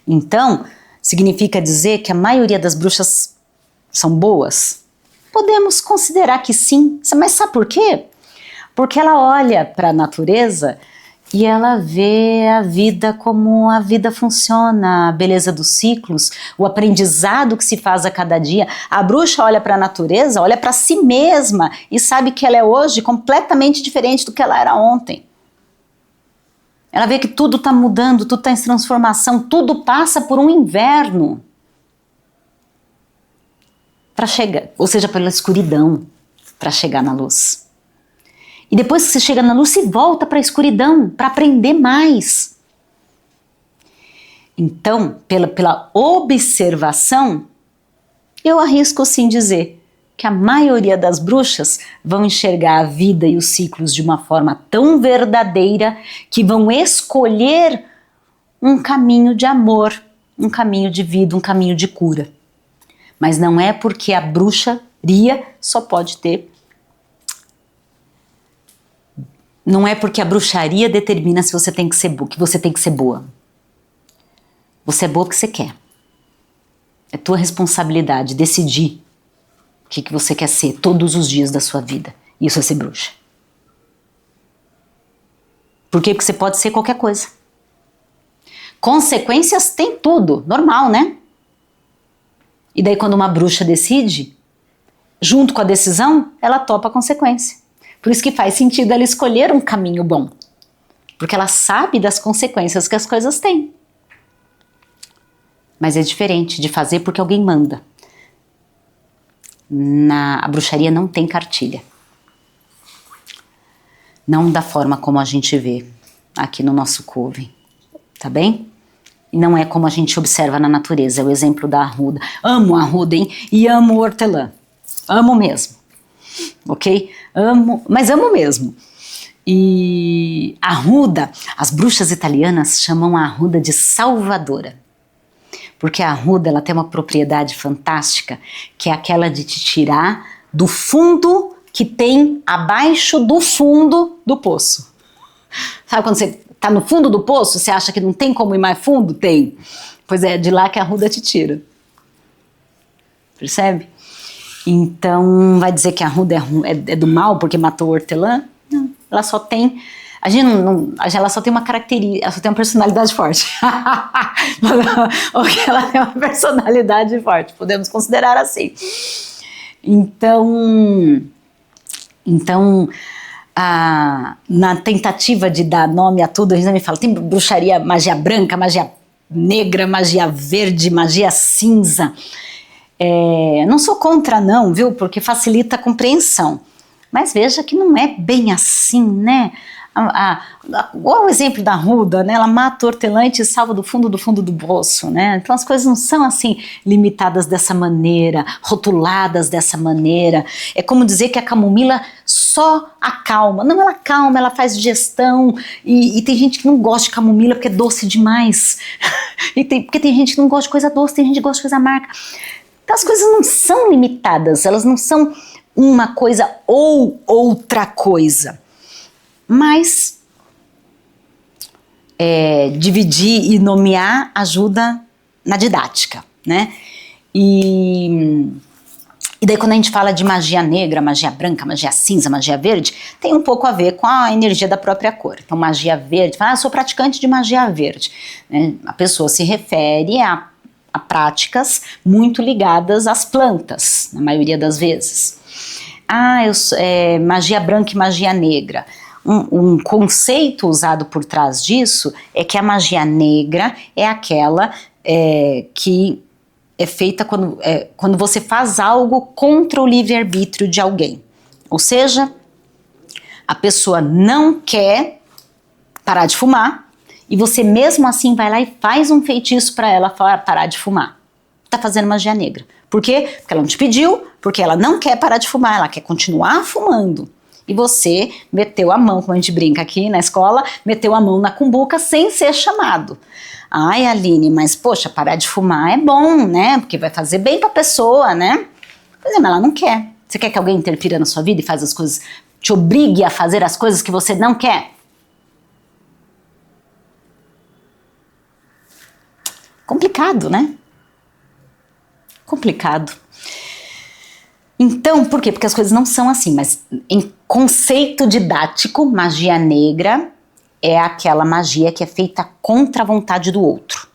Então, significa dizer que a maioria das bruxas são boas? Podemos considerar que sim, mas sabe por quê? Porque ela olha para a natureza e ela vê a vida como a vida funciona, a beleza dos ciclos, o aprendizado que se faz a cada dia. A bruxa olha para a natureza, olha para si mesma e sabe que ela é hoje completamente diferente do que ela era ontem. Ela vê que tudo está mudando, tudo está em transformação, tudo passa por um inverno para chegar, ou seja, pela escuridão, para chegar na luz. E depois que você chega na luz, você volta para a escuridão, para aprender mais. Então, pela observação, eu arrisco sim dizer que a maioria das bruxas vão enxergar a vida e os ciclos de uma forma tão verdadeira que vão escolher um caminho de amor, um caminho de vida, um caminho de cura. Mas não é porque a bruxaria só pode ter. Não é porque a bruxaria determina se você tem que ser que você tem que ser boa. Você é boa porque você quer. É tua responsabilidade decidir o que você quer ser todos os dias da sua vida. Isso é ser bruxa. Por quê? Porque você pode ser qualquer coisa. Consequências tem tudo, normal, né? E daí quando uma bruxa decide, junto com a decisão, ela topa a consequência. Por isso que faz sentido ela escolher um caminho bom. porque ela sabe das consequências que as coisas têm. Mas é diferente de fazer porque alguém manda. A bruxaria não tem cartilha. Não da forma como a gente vê aqui no nosso coven, tá bem? E não é como a gente observa na natureza, é o exemplo da arruda. Amo a arruda, hein? E amo o hortelã. Amo mesmo, ok? Amo, mas amo mesmo. E a arruda, as bruxas italianas chamam a arruda de salvadora. Porque a arruda, ela tem uma propriedade fantástica, que é aquela de te tirar do fundo que tem abaixo do fundo do poço. Sabe quando você tá no fundo do poço, você acha que não tem como ir mais fundo? Tem. Pois é, de lá que a arruda te tira. Percebe? Então, vai dizer que a arruda é do mal porque matou o hortelã? Não, ela só tem... ela só tem uma característica, ela só tem uma personalidade forte. Porque ela tem uma personalidade forte, podemos considerar assim. Então na tentativa de dar nome a tudo, a gente me fala, tem bruxaria, magia branca, magia negra, magia verde, magia cinza. Não sou contra não, viu? Porque facilita a compreensão. Mas veja que não é bem assim, né? Igual o exemplo da arruda, né? Ela mata o hortelã e te salva do fundo do poço, né? Então as coisas não são assim limitadas dessa maneira, rotuladas dessa maneira. É como dizer que a camomila só acalma. Não, ela acalma, ela faz digestão. E tem gente que não gosta de camomila porque é doce demais. Porque tem gente que não gosta de coisa doce, tem gente que gosta de coisa amarga. Então as coisas não são limitadas, elas não são uma coisa ou outra coisa. Mas dividir e nomear ajuda na didática, né? E daí quando a gente fala de magia negra, magia branca, magia cinza, magia verde, tem um pouco a ver com a energia da própria cor. Então magia verde, sou praticante de magia verde, né? A pessoa se refere a práticas muito ligadas às plantas, na maioria das vezes. Magia branca e magia negra. Um conceito usado por trás disso é que a magia negra é aquela que é feita quando você faz algo contra o livre-arbítrio de alguém. Ou seja, a pessoa não quer parar de fumar e você mesmo assim vai lá e faz um feitiço para ela parar de fumar. Tá fazendo magia negra. Por quê? Porque ela não te pediu, porque ela não quer parar de fumar, ela quer continuar fumando. E você meteu a mão, como a gente brinca aqui na escola, meteu a mão na cumbuca sem ser chamado. Ai, Aline, mas poxa, parar de fumar é bom, né? Porque vai fazer bem pra pessoa, né? Pois é, mas ela não quer. Você quer que alguém interfira na sua vida e faz as coisas, te obrigue a fazer as coisas que você não quer? Complicado, né? Complicado. Então, por quê? Porque as coisas não são assim, mas em conceito didático, magia negra é aquela magia que é feita contra a vontade do outro.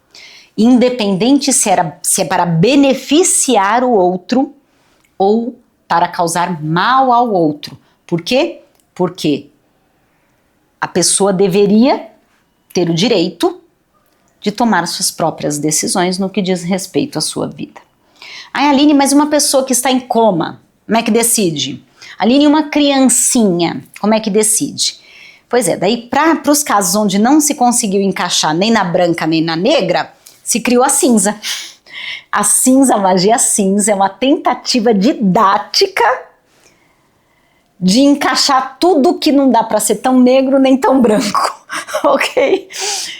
Independente se é para beneficiar o outro ou para causar mal ao outro. Por quê? Porque a pessoa deveria ter o direito de tomar suas próprias decisões no que diz respeito à sua vida. Ai, Aline, mas uma pessoa que está em coma, como é que decide? Aline, uma criancinha, como é que decide? Pois é, daí para os casos onde não se conseguiu encaixar nem na branca nem na negra, se criou a cinza. A cinza, a magia cinza, é uma tentativa didática de encaixar tudo que não dá para ser tão negro nem tão branco, ok?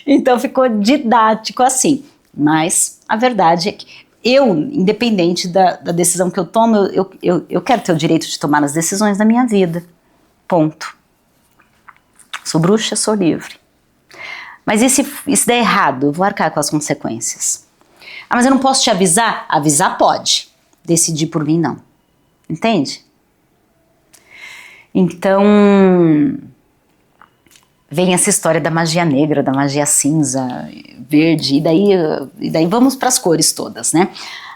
Então ficou didático assim. Mas a verdade é que eu, independente da decisão que eu tomo, eu quero ter o direito de tomar as decisões da minha vida. Ponto. Sou bruxa, sou livre. Mas e se isso der errado? Eu vou arcar com as consequências. Ah, mas eu não posso te avisar? Avisar pode. Decidir por mim, não. Entende? Então, vem essa história da magia negra, da magia cinza, verde, e daí vamos para as cores todas, né?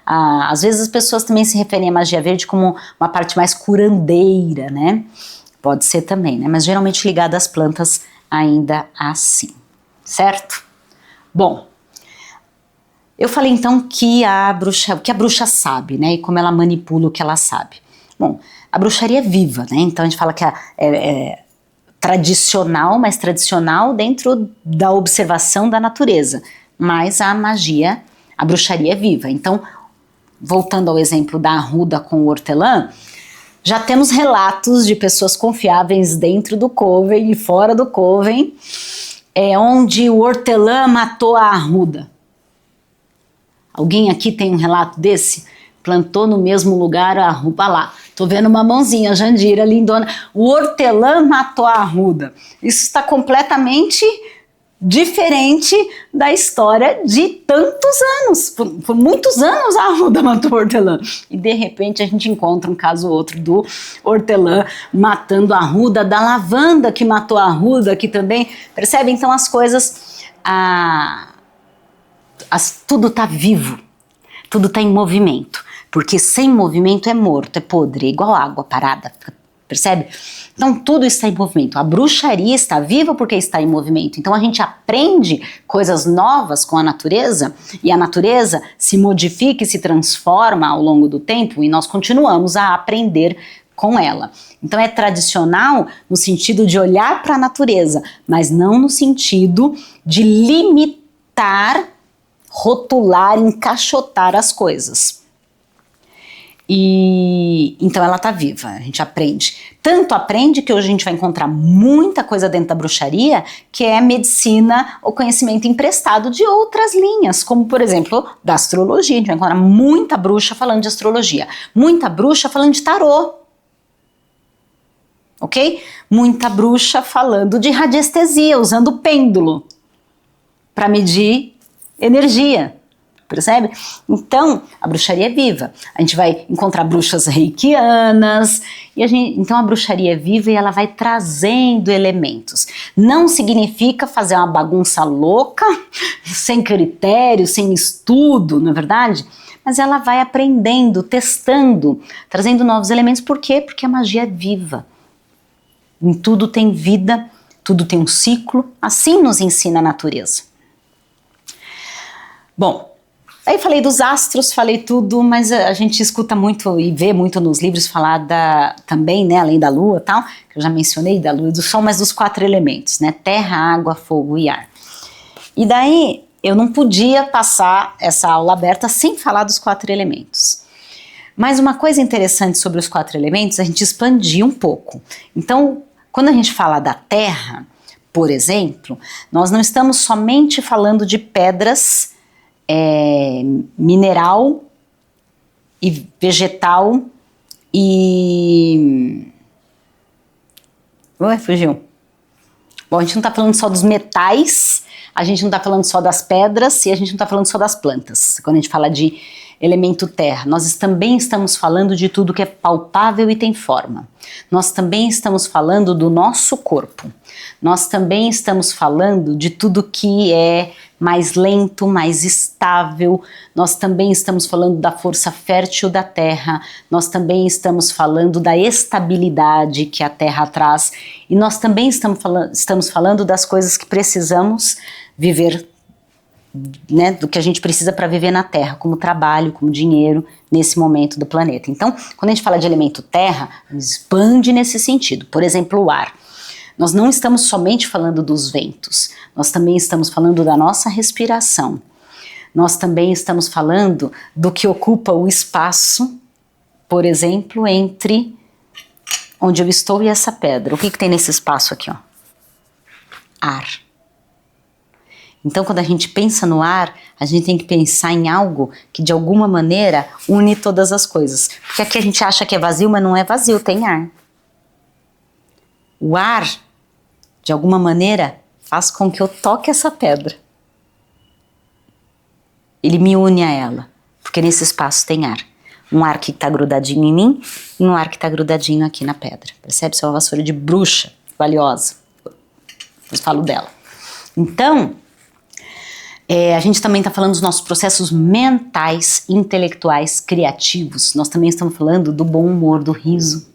Às vezes as pessoas também se referem à magia verde como uma parte mais curandeira, né? Pode ser também, né? Mas geralmente ligada às plantas ainda assim, certo? Bom, eu falei então que o que a bruxa sabe, né, e como ela manipula o que ela sabe. Bom, a bruxaria é viva, né, então a gente fala que é tradicional, mas tradicional dentro da observação da natureza, mas a magia, a bruxaria é viva. Então, voltando ao exemplo da arruda com o hortelã, já temos relatos de pessoas confiáveis dentro do coven e fora do coven, onde o hortelã matou a arruda. Alguém aqui tem um relato desse? Plantou no mesmo lugar a arruda. Lá, tô vendo uma mãozinha, Jandira, lindona. O hortelã matou a arruda. Isso está completamente diferente da história de tantos anos. Por muitos anos a arruda matou o hortelã. E de repente a gente encontra um caso ou outro do hortelã matando a arruda, da lavanda que matou a arruda, que também... Percebe? Então as coisas... tudo está vivo, tudo está em movimento, porque sem movimento é morto, é podre, é igual água parada, percebe? Então tudo está em movimento, a bruxaria está viva porque está em movimento, então a gente aprende coisas novas com a natureza, e a natureza se modifica e se transforma ao longo do tempo, e nós continuamos a aprender com ela. Então é tradicional no sentido de olhar para a natureza, mas não no sentido de limitar, rotular, encaixotar as coisas. E então ela tá viva, a gente aprende. Tanto aprende que hoje a gente vai encontrar muita coisa dentro da bruxaria que é medicina ou conhecimento emprestado de outras linhas, como por exemplo da astrologia. A gente vai encontrar muita bruxa falando de astrologia, muita bruxa falando de tarô, ok? Muita bruxa falando de radiestesia, usando pêndulo para medir energia, percebe? Então, a bruxaria é viva. A gente vai encontrar bruxas reikianas, então a bruxaria é viva e ela vai trazendo elementos. Não significa fazer uma bagunça louca, sem critério, sem estudo, não é verdade? Mas ela vai aprendendo, testando, trazendo novos elementos. Por quê? Porque a magia é viva. Em tudo tem vida, tudo tem um ciclo, assim nos ensina a natureza. Bom, aí falei dos astros, falei tudo, mas a gente escuta muito e vê muito nos livros falar também, né, além da lua e tal, que eu já mencionei, da lua e do sol, mas dos 4 elementos, né, terra, água, fogo e ar. E daí eu não podia passar essa aula aberta sem falar dos 4 elementos. Mas uma coisa interessante sobre os 4 elementos, a gente expandir um pouco. Então, quando a gente fala da terra, por exemplo, nós não estamos somente falando de pedras, mineral e vegetal e... Ué, fugiu. Bom, a gente não está falando só dos metais, a gente não está falando só das pedras e a gente não está falando só das plantas. Quando a gente fala de elemento terra, nós também estamos falando de tudo que é palpável e tem forma. Nós também estamos falando do nosso corpo. Nós também estamos falando de tudo que é mais lento, mais estável. Nós também estamos falando da força fértil da terra. Nós também estamos falando da estabilidade que a terra traz. E nós também estamos falando das coisas que precisamos viver, né, do que a gente precisa para viver na Terra, como trabalho, como dinheiro, nesse momento do planeta. Então, quando a gente fala de elemento terra, expande nesse sentido. Por exemplo, o ar. Nós não estamos somente falando dos ventos, nós também estamos falando da nossa respiração. Nós também estamos falando do que ocupa o espaço, por exemplo, entre onde eu estou e essa pedra. O que tem nesse espaço aqui, ó? Ar. Então, quando a gente pensa no ar, a gente tem que pensar em algo que de alguma maneira une todas as coisas. Porque aqui a gente acha que é vazio, mas não é vazio, tem ar. O ar, de alguma maneira, faz com que eu toque essa pedra. Ele me une a ela, porque nesse espaço tem ar. Um ar que está grudadinho em mim e um ar que está grudadinho aqui na pedra. Percebe? Isso é uma vassoura de bruxa, valiosa. Eu falo dela. Então, a gente também está falando dos nossos processos mentais, intelectuais, criativos. Nós também estamos falando do bom humor, do riso.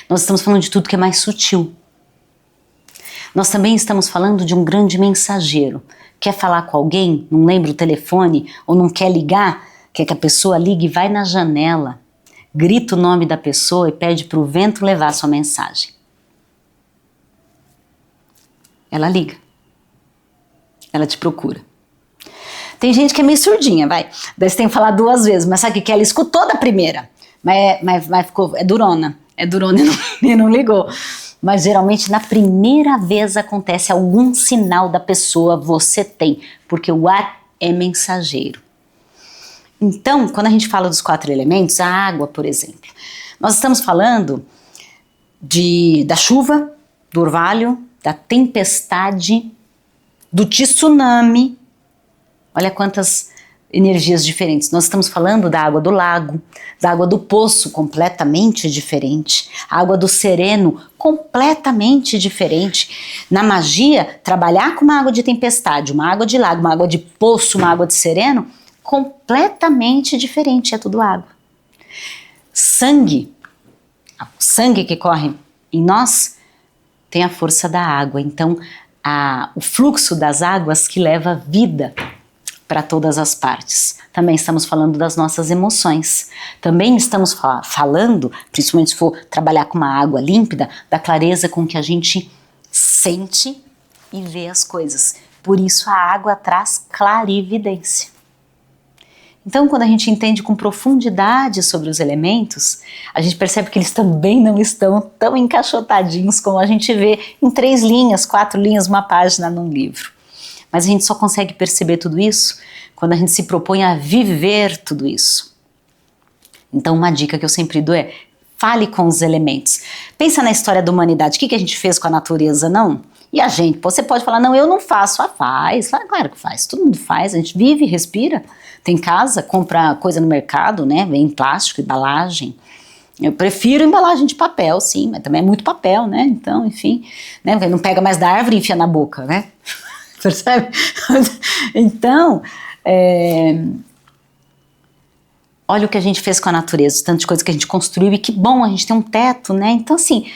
Nós estamos falando de tudo que é mais sutil. Nós também estamos falando de um grande mensageiro. Quer falar com alguém, não lembra o telefone, ou não quer ligar, quer que a pessoa ligue, vai na janela, grita o nome da pessoa e pede para o vento levar a sua mensagem. Ela liga. Ela te procura. Tem gente que é meio surdinha, vai. Daí você tem que falar 2 vezes, mas sabe o que ela escutou da primeira? Mas ficou, é durona e não ligou. Mas geralmente na primeira vez acontece algum sinal da pessoa, você tem, porque o ar é mensageiro. Então, quando a gente fala dos 4 elementos, a água, por exemplo, nós estamos falando da chuva, do orvalho, da tempestade, do tsunami. Olha quantas energias diferentes. Nós estamos falando da água do lago, da água do poço, completamente diferente, a água do sereno, completamente diferente. Na magia, trabalhar com uma água de tempestade, uma água de lago, uma água de poço, uma água de sereno, completamente diferente, é tudo água. Sangue, o sangue que corre em nós tem a força da água, então o fluxo das águas que leva vida para todas as partes. Também estamos falando das nossas emoções. Também estamos falando, principalmente se for trabalhar com uma água límpida, da clareza com que a gente sente e vê as coisas. Por isso a água traz clarividência. Então, quando a gente entende com profundidade sobre os elementos, a gente percebe que eles também não estão tão encaixotadinhos como a gente vê em 3 linhas, 4 linhas, uma página num livro. Mas a gente só consegue perceber tudo isso quando a gente se propõe a viver tudo isso. Então, uma dica que eu sempre dou é: fale com os elementos. Pensa na história da humanidade, o que a gente fez com a natureza, não? E a gente, você pode falar, não, eu não faço, faz, claro que faz, todo mundo faz, a gente vive, respira, tem casa, compra coisa no mercado, né, vem em plástico, embalagem. Eu prefiro embalagem de papel, sim, mas também é muito papel, né, então, enfim, né, não pega mais da árvore e enfia na boca, né, percebe? Então, olha o que a gente fez com a natureza, tantas coisas que a gente construiu e que bom, a gente tem um teto, né, então assim,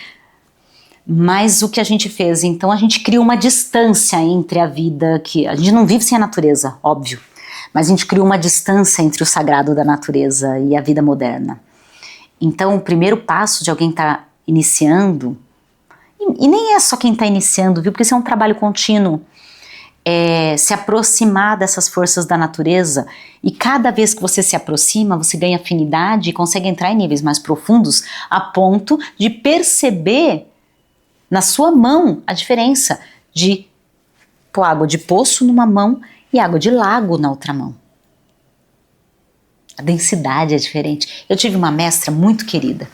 mas o que a gente fez, então a gente criou uma distância entre a vida, que a gente não vive sem a natureza, óbvio, mas a gente criou uma distância entre o sagrado da natureza e a vida moderna. Então o primeiro passo de alguém estar iniciando, e nem é só quem está iniciando, viu, porque isso é um trabalho contínuo, se aproximar dessas forças da natureza, e cada vez que você se aproxima, você ganha afinidade e consegue entrar em níveis mais profundos a ponto de perceber na sua mão a diferença de pôr água de poço numa mão e água de lago na outra mão. A densidade é diferente. Eu tive uma mestra muito querida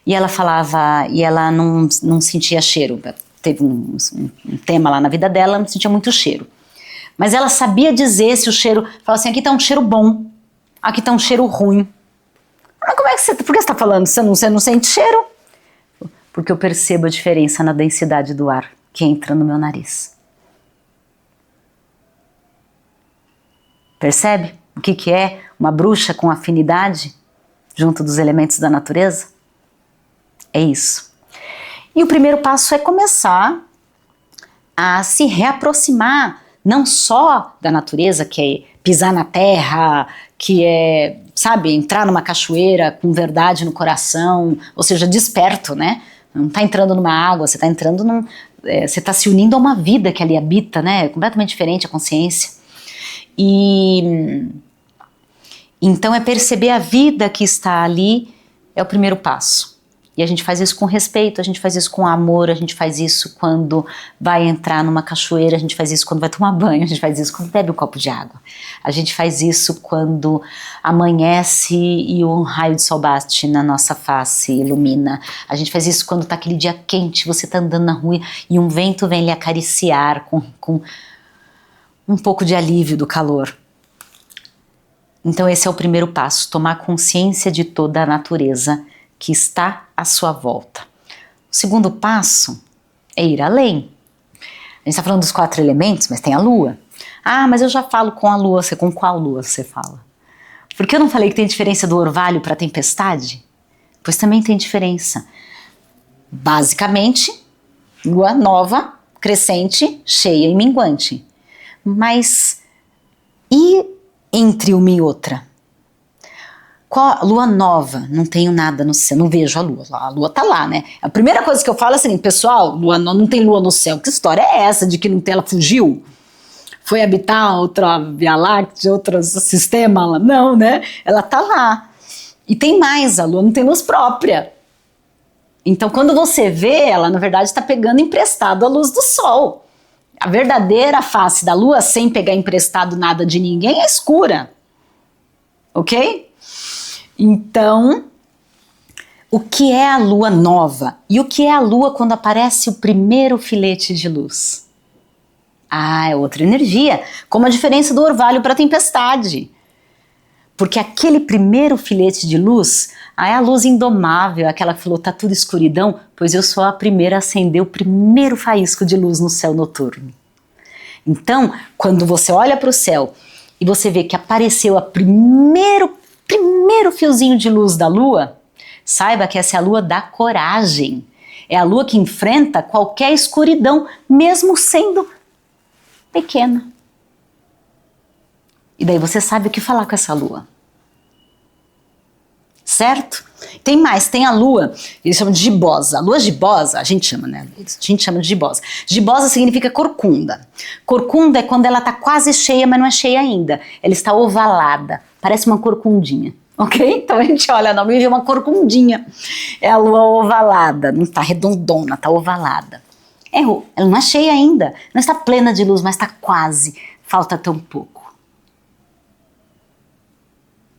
e ela falava, e ela não sentia cheiro. Teve um tema lá na vida dela, não sentia muito cheiro. Mas ela sabia dizer se o cheiro, falava assim, aqui tá um cheiro bom, aqui tá um cheiro ruim. Mas como é que por que você tá falando? Você não sente cheiro? Porque eu percebo a diferença na densidade do ar que entra no meu nariz. Percebe o que é uma bruxa com afinidade junto dos elementos da natureza? É isso. E o primeiro passo é começar a se reaproximar, não só da natureza, que é pisar na terra, que é, sabe, entrar numa cachoeira com verdade no coração, ou seja, desperto, né? Não está entrando numa água, você está entrando você está se unindo a uma vida que ali habita, né? É completamente diferente a consciência. E então é perceber a vida que está ali, é o primeiro passo. E a gente faz isso com respeito, a gente faz isso com amor, a gente faz isso quando vai entrar numa cachoeira, a gente faz isso quando vai tomar banho, a gente faz isso quando bebe um copo de água. A gente faz isso quando amanhece e um raio de sol bate na nossa face, ilumina. A gente faz isso quando tá aquele dia quente, você tá andando na rua e um vento vem lhe acariciar com um pouco de alívio do calor. Então esse é o primeiro passo, tomar consciência de toda a natureza que está à sua volta. O segundo passo é ir além. A gente está falando dos 4 elementos, mas tem a lua. Ah, mas eu já falo com a lua. Você com qual lua você fala? Porque eu não falei que tem diferença do orvalho para a tempestade? Pois também tem diferença. Basicamente, lua nova crescente, cheia e minguante. Mas e entre uma e outra? Qual, lua nova, não tenho nada no céu, não vejo a lua tá lá, né? A primeira coisa que eu falo é assim, pessoal, não tem lua no céu, que história é essa de que não tem, ela fugiu? Foi habitar outra Via Láctea, outro sistema? Não, né? Ela tá lá. E tem mais, a lua não tem luz própria. Então quando você vê, ela na verdade está pegando emprestado a luz do sol. A verdadeira face da lua, sem pegar emprestado nada de ninguém, é escura. Ok? Então, o que é a lua nova? E o que é a lua quando aparece o primeiro filete de luz? Ah, é outra energia, como a diferença do orvalho para a tempestade. Porque aquele primeiro filete de luz, é a luz indomável, aquela que falou, tá tudo escuridão, pois eu sou a primeira a acender o primeiro faísco de luz no céu noturno. Então, quando você olha para o céu e você vê que apareceu o primeiro fiozinho de luz da lua, saiba que essa é a lua da coragem. É a lua que enfrenta qualquer escuridão, mesmo sendo pequena. E daí você sabe o que falar com essa lua. Certo? Tem mais, tem a lua, eles chamam de gibosa. A lua gibosa, a gente chama, né? A gente chama de gibosa. Gibosa significa corcunda. Corcunda é quando ela está quase cheia, mas não é cheia ainda. Ela está ovalada, parece uma corcundinha. Ok? Então a gente olha na lua e vê uma corcundinha. É a lua ovalada, não está redondona, está ovalada. Ela não é cheia ainda, não está plena de luz, mas está quase. Falta tão pouco.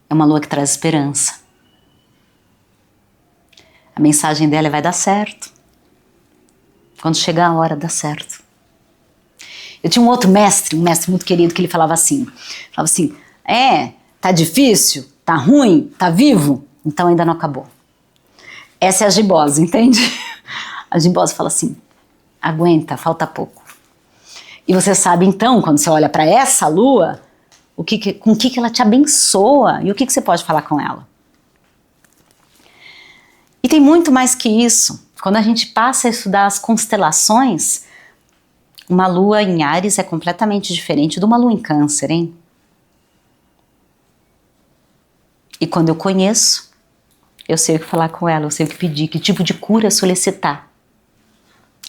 É uma lua que traz esperança. A mensagem dela vai dar certo. Quando chegar a hora, dá certo. Eu tinha um outro mestre, um mestre muito querido, que ele falava assim, tá difícil, tá ruim, tá vivo, então ainda não acabou. Essa é a gibosa, entende? A gibosa fala assim, aguenta, falta pouco. E você sabe então, quando você olha para essa lua, com o que ela te abençoa e o que você pode falar com ela. E tem muito mais que isso. Quando a gente passa a estudar as constelações, uma lua em Áries é completamente diferente de uma lua em Câncer, hein? E quando eu conheço, eu sei o que falar com ela, eu sei o que pedir, que tipo de cura solicitar.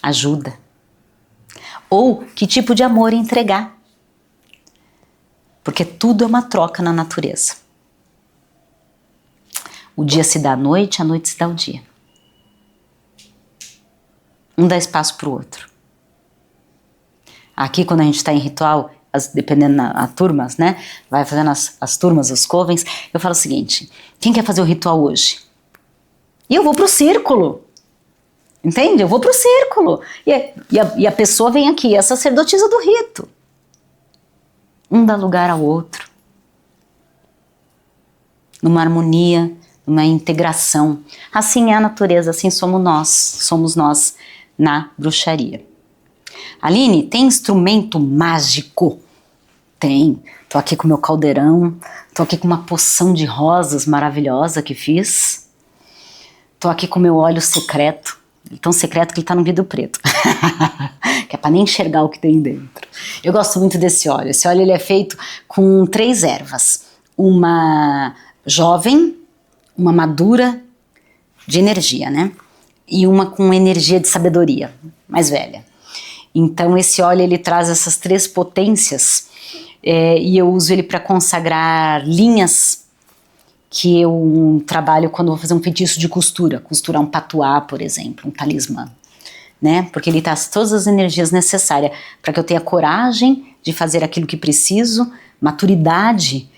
Ajuda. Ou que tipo de amor entregar. Porque tudo é uma troca na natureza. O dia se dá à noite, a noite se dá ao dia. Um dá espaço para o outro. Aqui, quando a gente está em ritual, dependendo das turmas, né? Vai fazendo as turmas, os covens. Eu falo o seguinte, quem quer fazer o ritual hoje? E eu vou pro círculo. Entende? Eu vou pro círculo. E a pessoa vem aqui, é a sacerdotisa do rito. Um dá lugar ao outro. Numa harmonia, numa integração. Assim é a natureza, assim somos nós na bruxaria. Aline, tem instrumento mágico? Tem. Tô aqui com meu caldeirão, tô aqui com uma poção de rosas maravilhosa que fiz. Tô aqui com meu óleo secreto, tão secreto que ele tá no vidro preto. Que é pra nem enxergar o que tem dentro. Eu gosto muito desse óleo. Esse óleo ele é feito com 3 ervas. Uma jovem, uma madura de energia, né? E uma com energia de sabedoria, mais velha. Então esse óleo ele traz essas 3 potências e eu uso ele para consagrar linhas que eu trabalho quando vou fazer um feitiço de costura, costurar um patuá, por exemplo, um talismã, né? Porque ele traz todas as energias necessárias para que eu tenha coragem de fazer aquilo que preciso, maturidade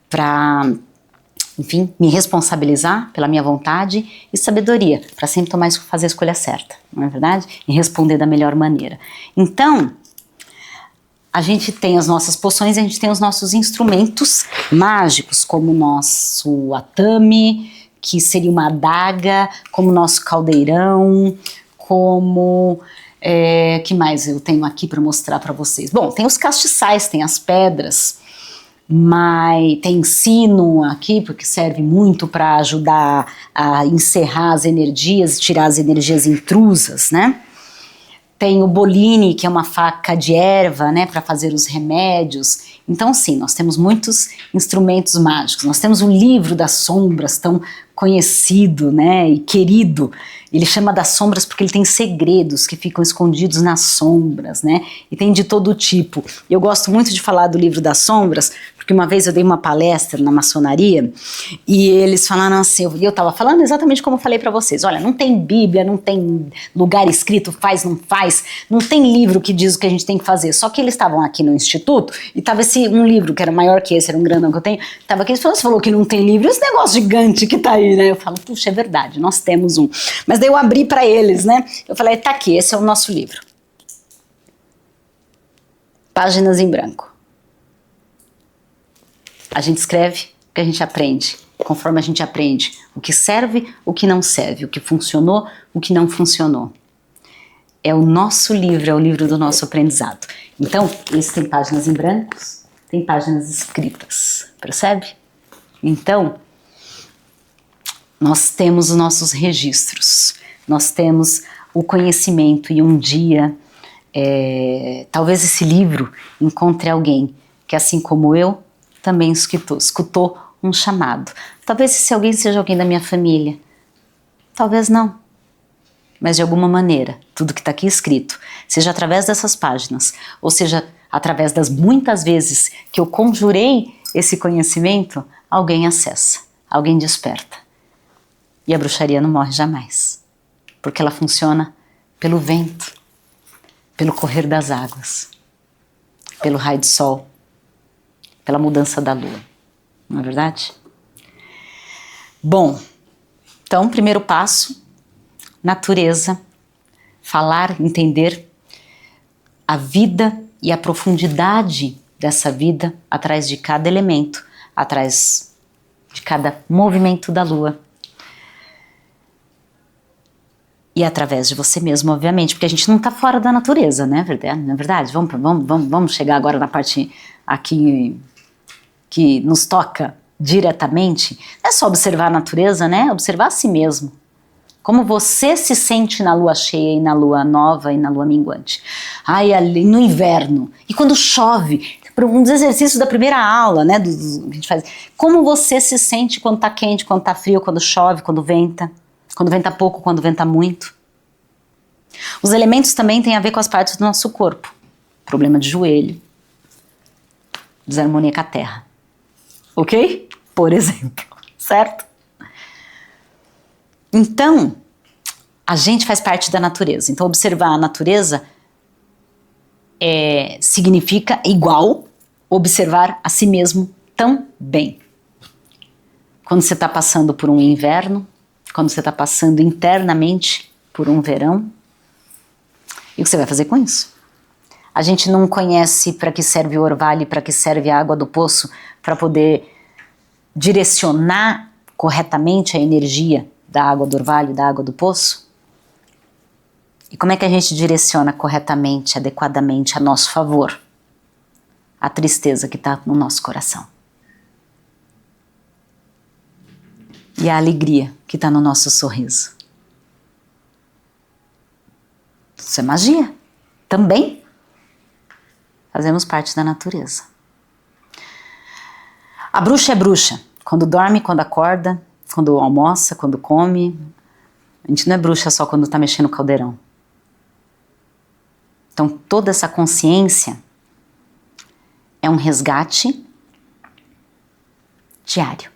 para, enfim, me responsabilizar pela minha vontade e sabedoria para sempre fazer a escolha certa, não é verdade? E responder da melhor maneira. Então, a gente tem as nossas poções, a gente tem os nossos instrumentos mágicos, como o nosso atame, que seria uma adaga, como o nosso caldeirão, como... que mais eu tenho aqui para mostrar para vocês? Bom, tem os castiçais, tem as pedras, mas tem sino aqui, porque serve muito para ajudar a encerrar as energias, tirar as energias intrusas, né? Tem o Bolini, que é uma faca de erva, né, para fazer os remédios. Então, sim, nós temos muitos instrumentos mágicos. Nós temos o livro das sombras, tão conhecido, né, e querido. Ele chama das sombras porque ele tem segredos que ficam escondidos nas sombras, né, e tem de todo tipo. Eu gosto muito de falar do livro das sombras, porque uma vez eu dei uma palestra na maçonaria e eles falaram assim, e eu estava falando exatamente como eu falei para vocês, olha, não tem Bíblia, não tem lugar escrito, faz, não faz, não tem livro que diz o que a gente tem que fazer, só que eles estavam aqui no instituto e tava um livro que era maior que esse, era um grandão que eu tenho, tava aqui, você falou que não tem livro, esse negócio gigante que tá aí, né, eu falo, puxa, é verdade, nós temos um, mas daí eu abri para eles, né, eu falei, tá aqui, esse é o nosso livro, páginas em branco. A gente escreve o que a gente aprende, conforme a gente aprende o que serve, o que não serve, o que funcionou, o que não funcionou. É o nosso livro, é o livro do nosso aprendizado. Então, esse tem páginas em brancos, tem páginas escritas, percebe? Então, nós temos os nossos registros, nós temos o conhecimento e um dia, talvez esse livro encontre alguém que, assim como eu, também escutou um chamado. Talvez esse alguém seja alguém da minha família, talvez não, mas de alguma maneira, tudo que está aqui escrito, seja através dessas páginas, ou seja, através das muitas vezes que eu conjurei esse conhecimento, alguém acessa, alguém desperta. E a bruxaria não morre jamais, porque ela funciona pelo vento, pelo correr das águas, pelo raio de sol, pela mudança da lua, não é verdade? Bom, então, primeiro passo, natureza, falar, entender a vida e a profundidade dessa vida atrás de cada elemento, atrás de cada movimento da lua. E através de você mesmo, obviamente, porque a gente não está fora da natureza, né? Não é verdade? Vamos chegar agora na parte aqui que nos toca diretamente. Não é só observar a natureza, né? Observar a si mesmo. Como você se sente na lua cheia e na lua nova e na lua minguante. Ai, ali no inverno. E quando chove, um dos exercícios da primeira aula, né? Que a gente faz. Como você se sente quando tá quente, quando tá frio, quando chove, quando venta pouco, quando venta muito. Os elementos também têm a ver com as partes do nosso corpo. Problema de joelho, desarmonia com a terra. Ok? Por exemplo, certo? Então, a gente faz parte da natureza. Então, observar a natureza significa igual observar a si mesmo também. Quando você está passando por um inverno, quando você está passando internamente por um verão, e o que você vai fazer com isso? A gente não conhece para que serve o orvalho, para que serve a água do poço, para poder direcionar corretamente a energia da água do orvalho, da água do poço? E como é que a gente direciona corretamente, adequadamente, a nosso favor, a tristeza que está no nosso coração? E a alegria que está no nosso sorriso? Isso é magia. Também fazemos parte da natureza. A bruxa é bruxa. Quando dorme, quando acorda, quando almoça, quando come. A gente não é bruxa só quando está mexendo no caldeirão. Então, toda essa consciência é um resgate diário.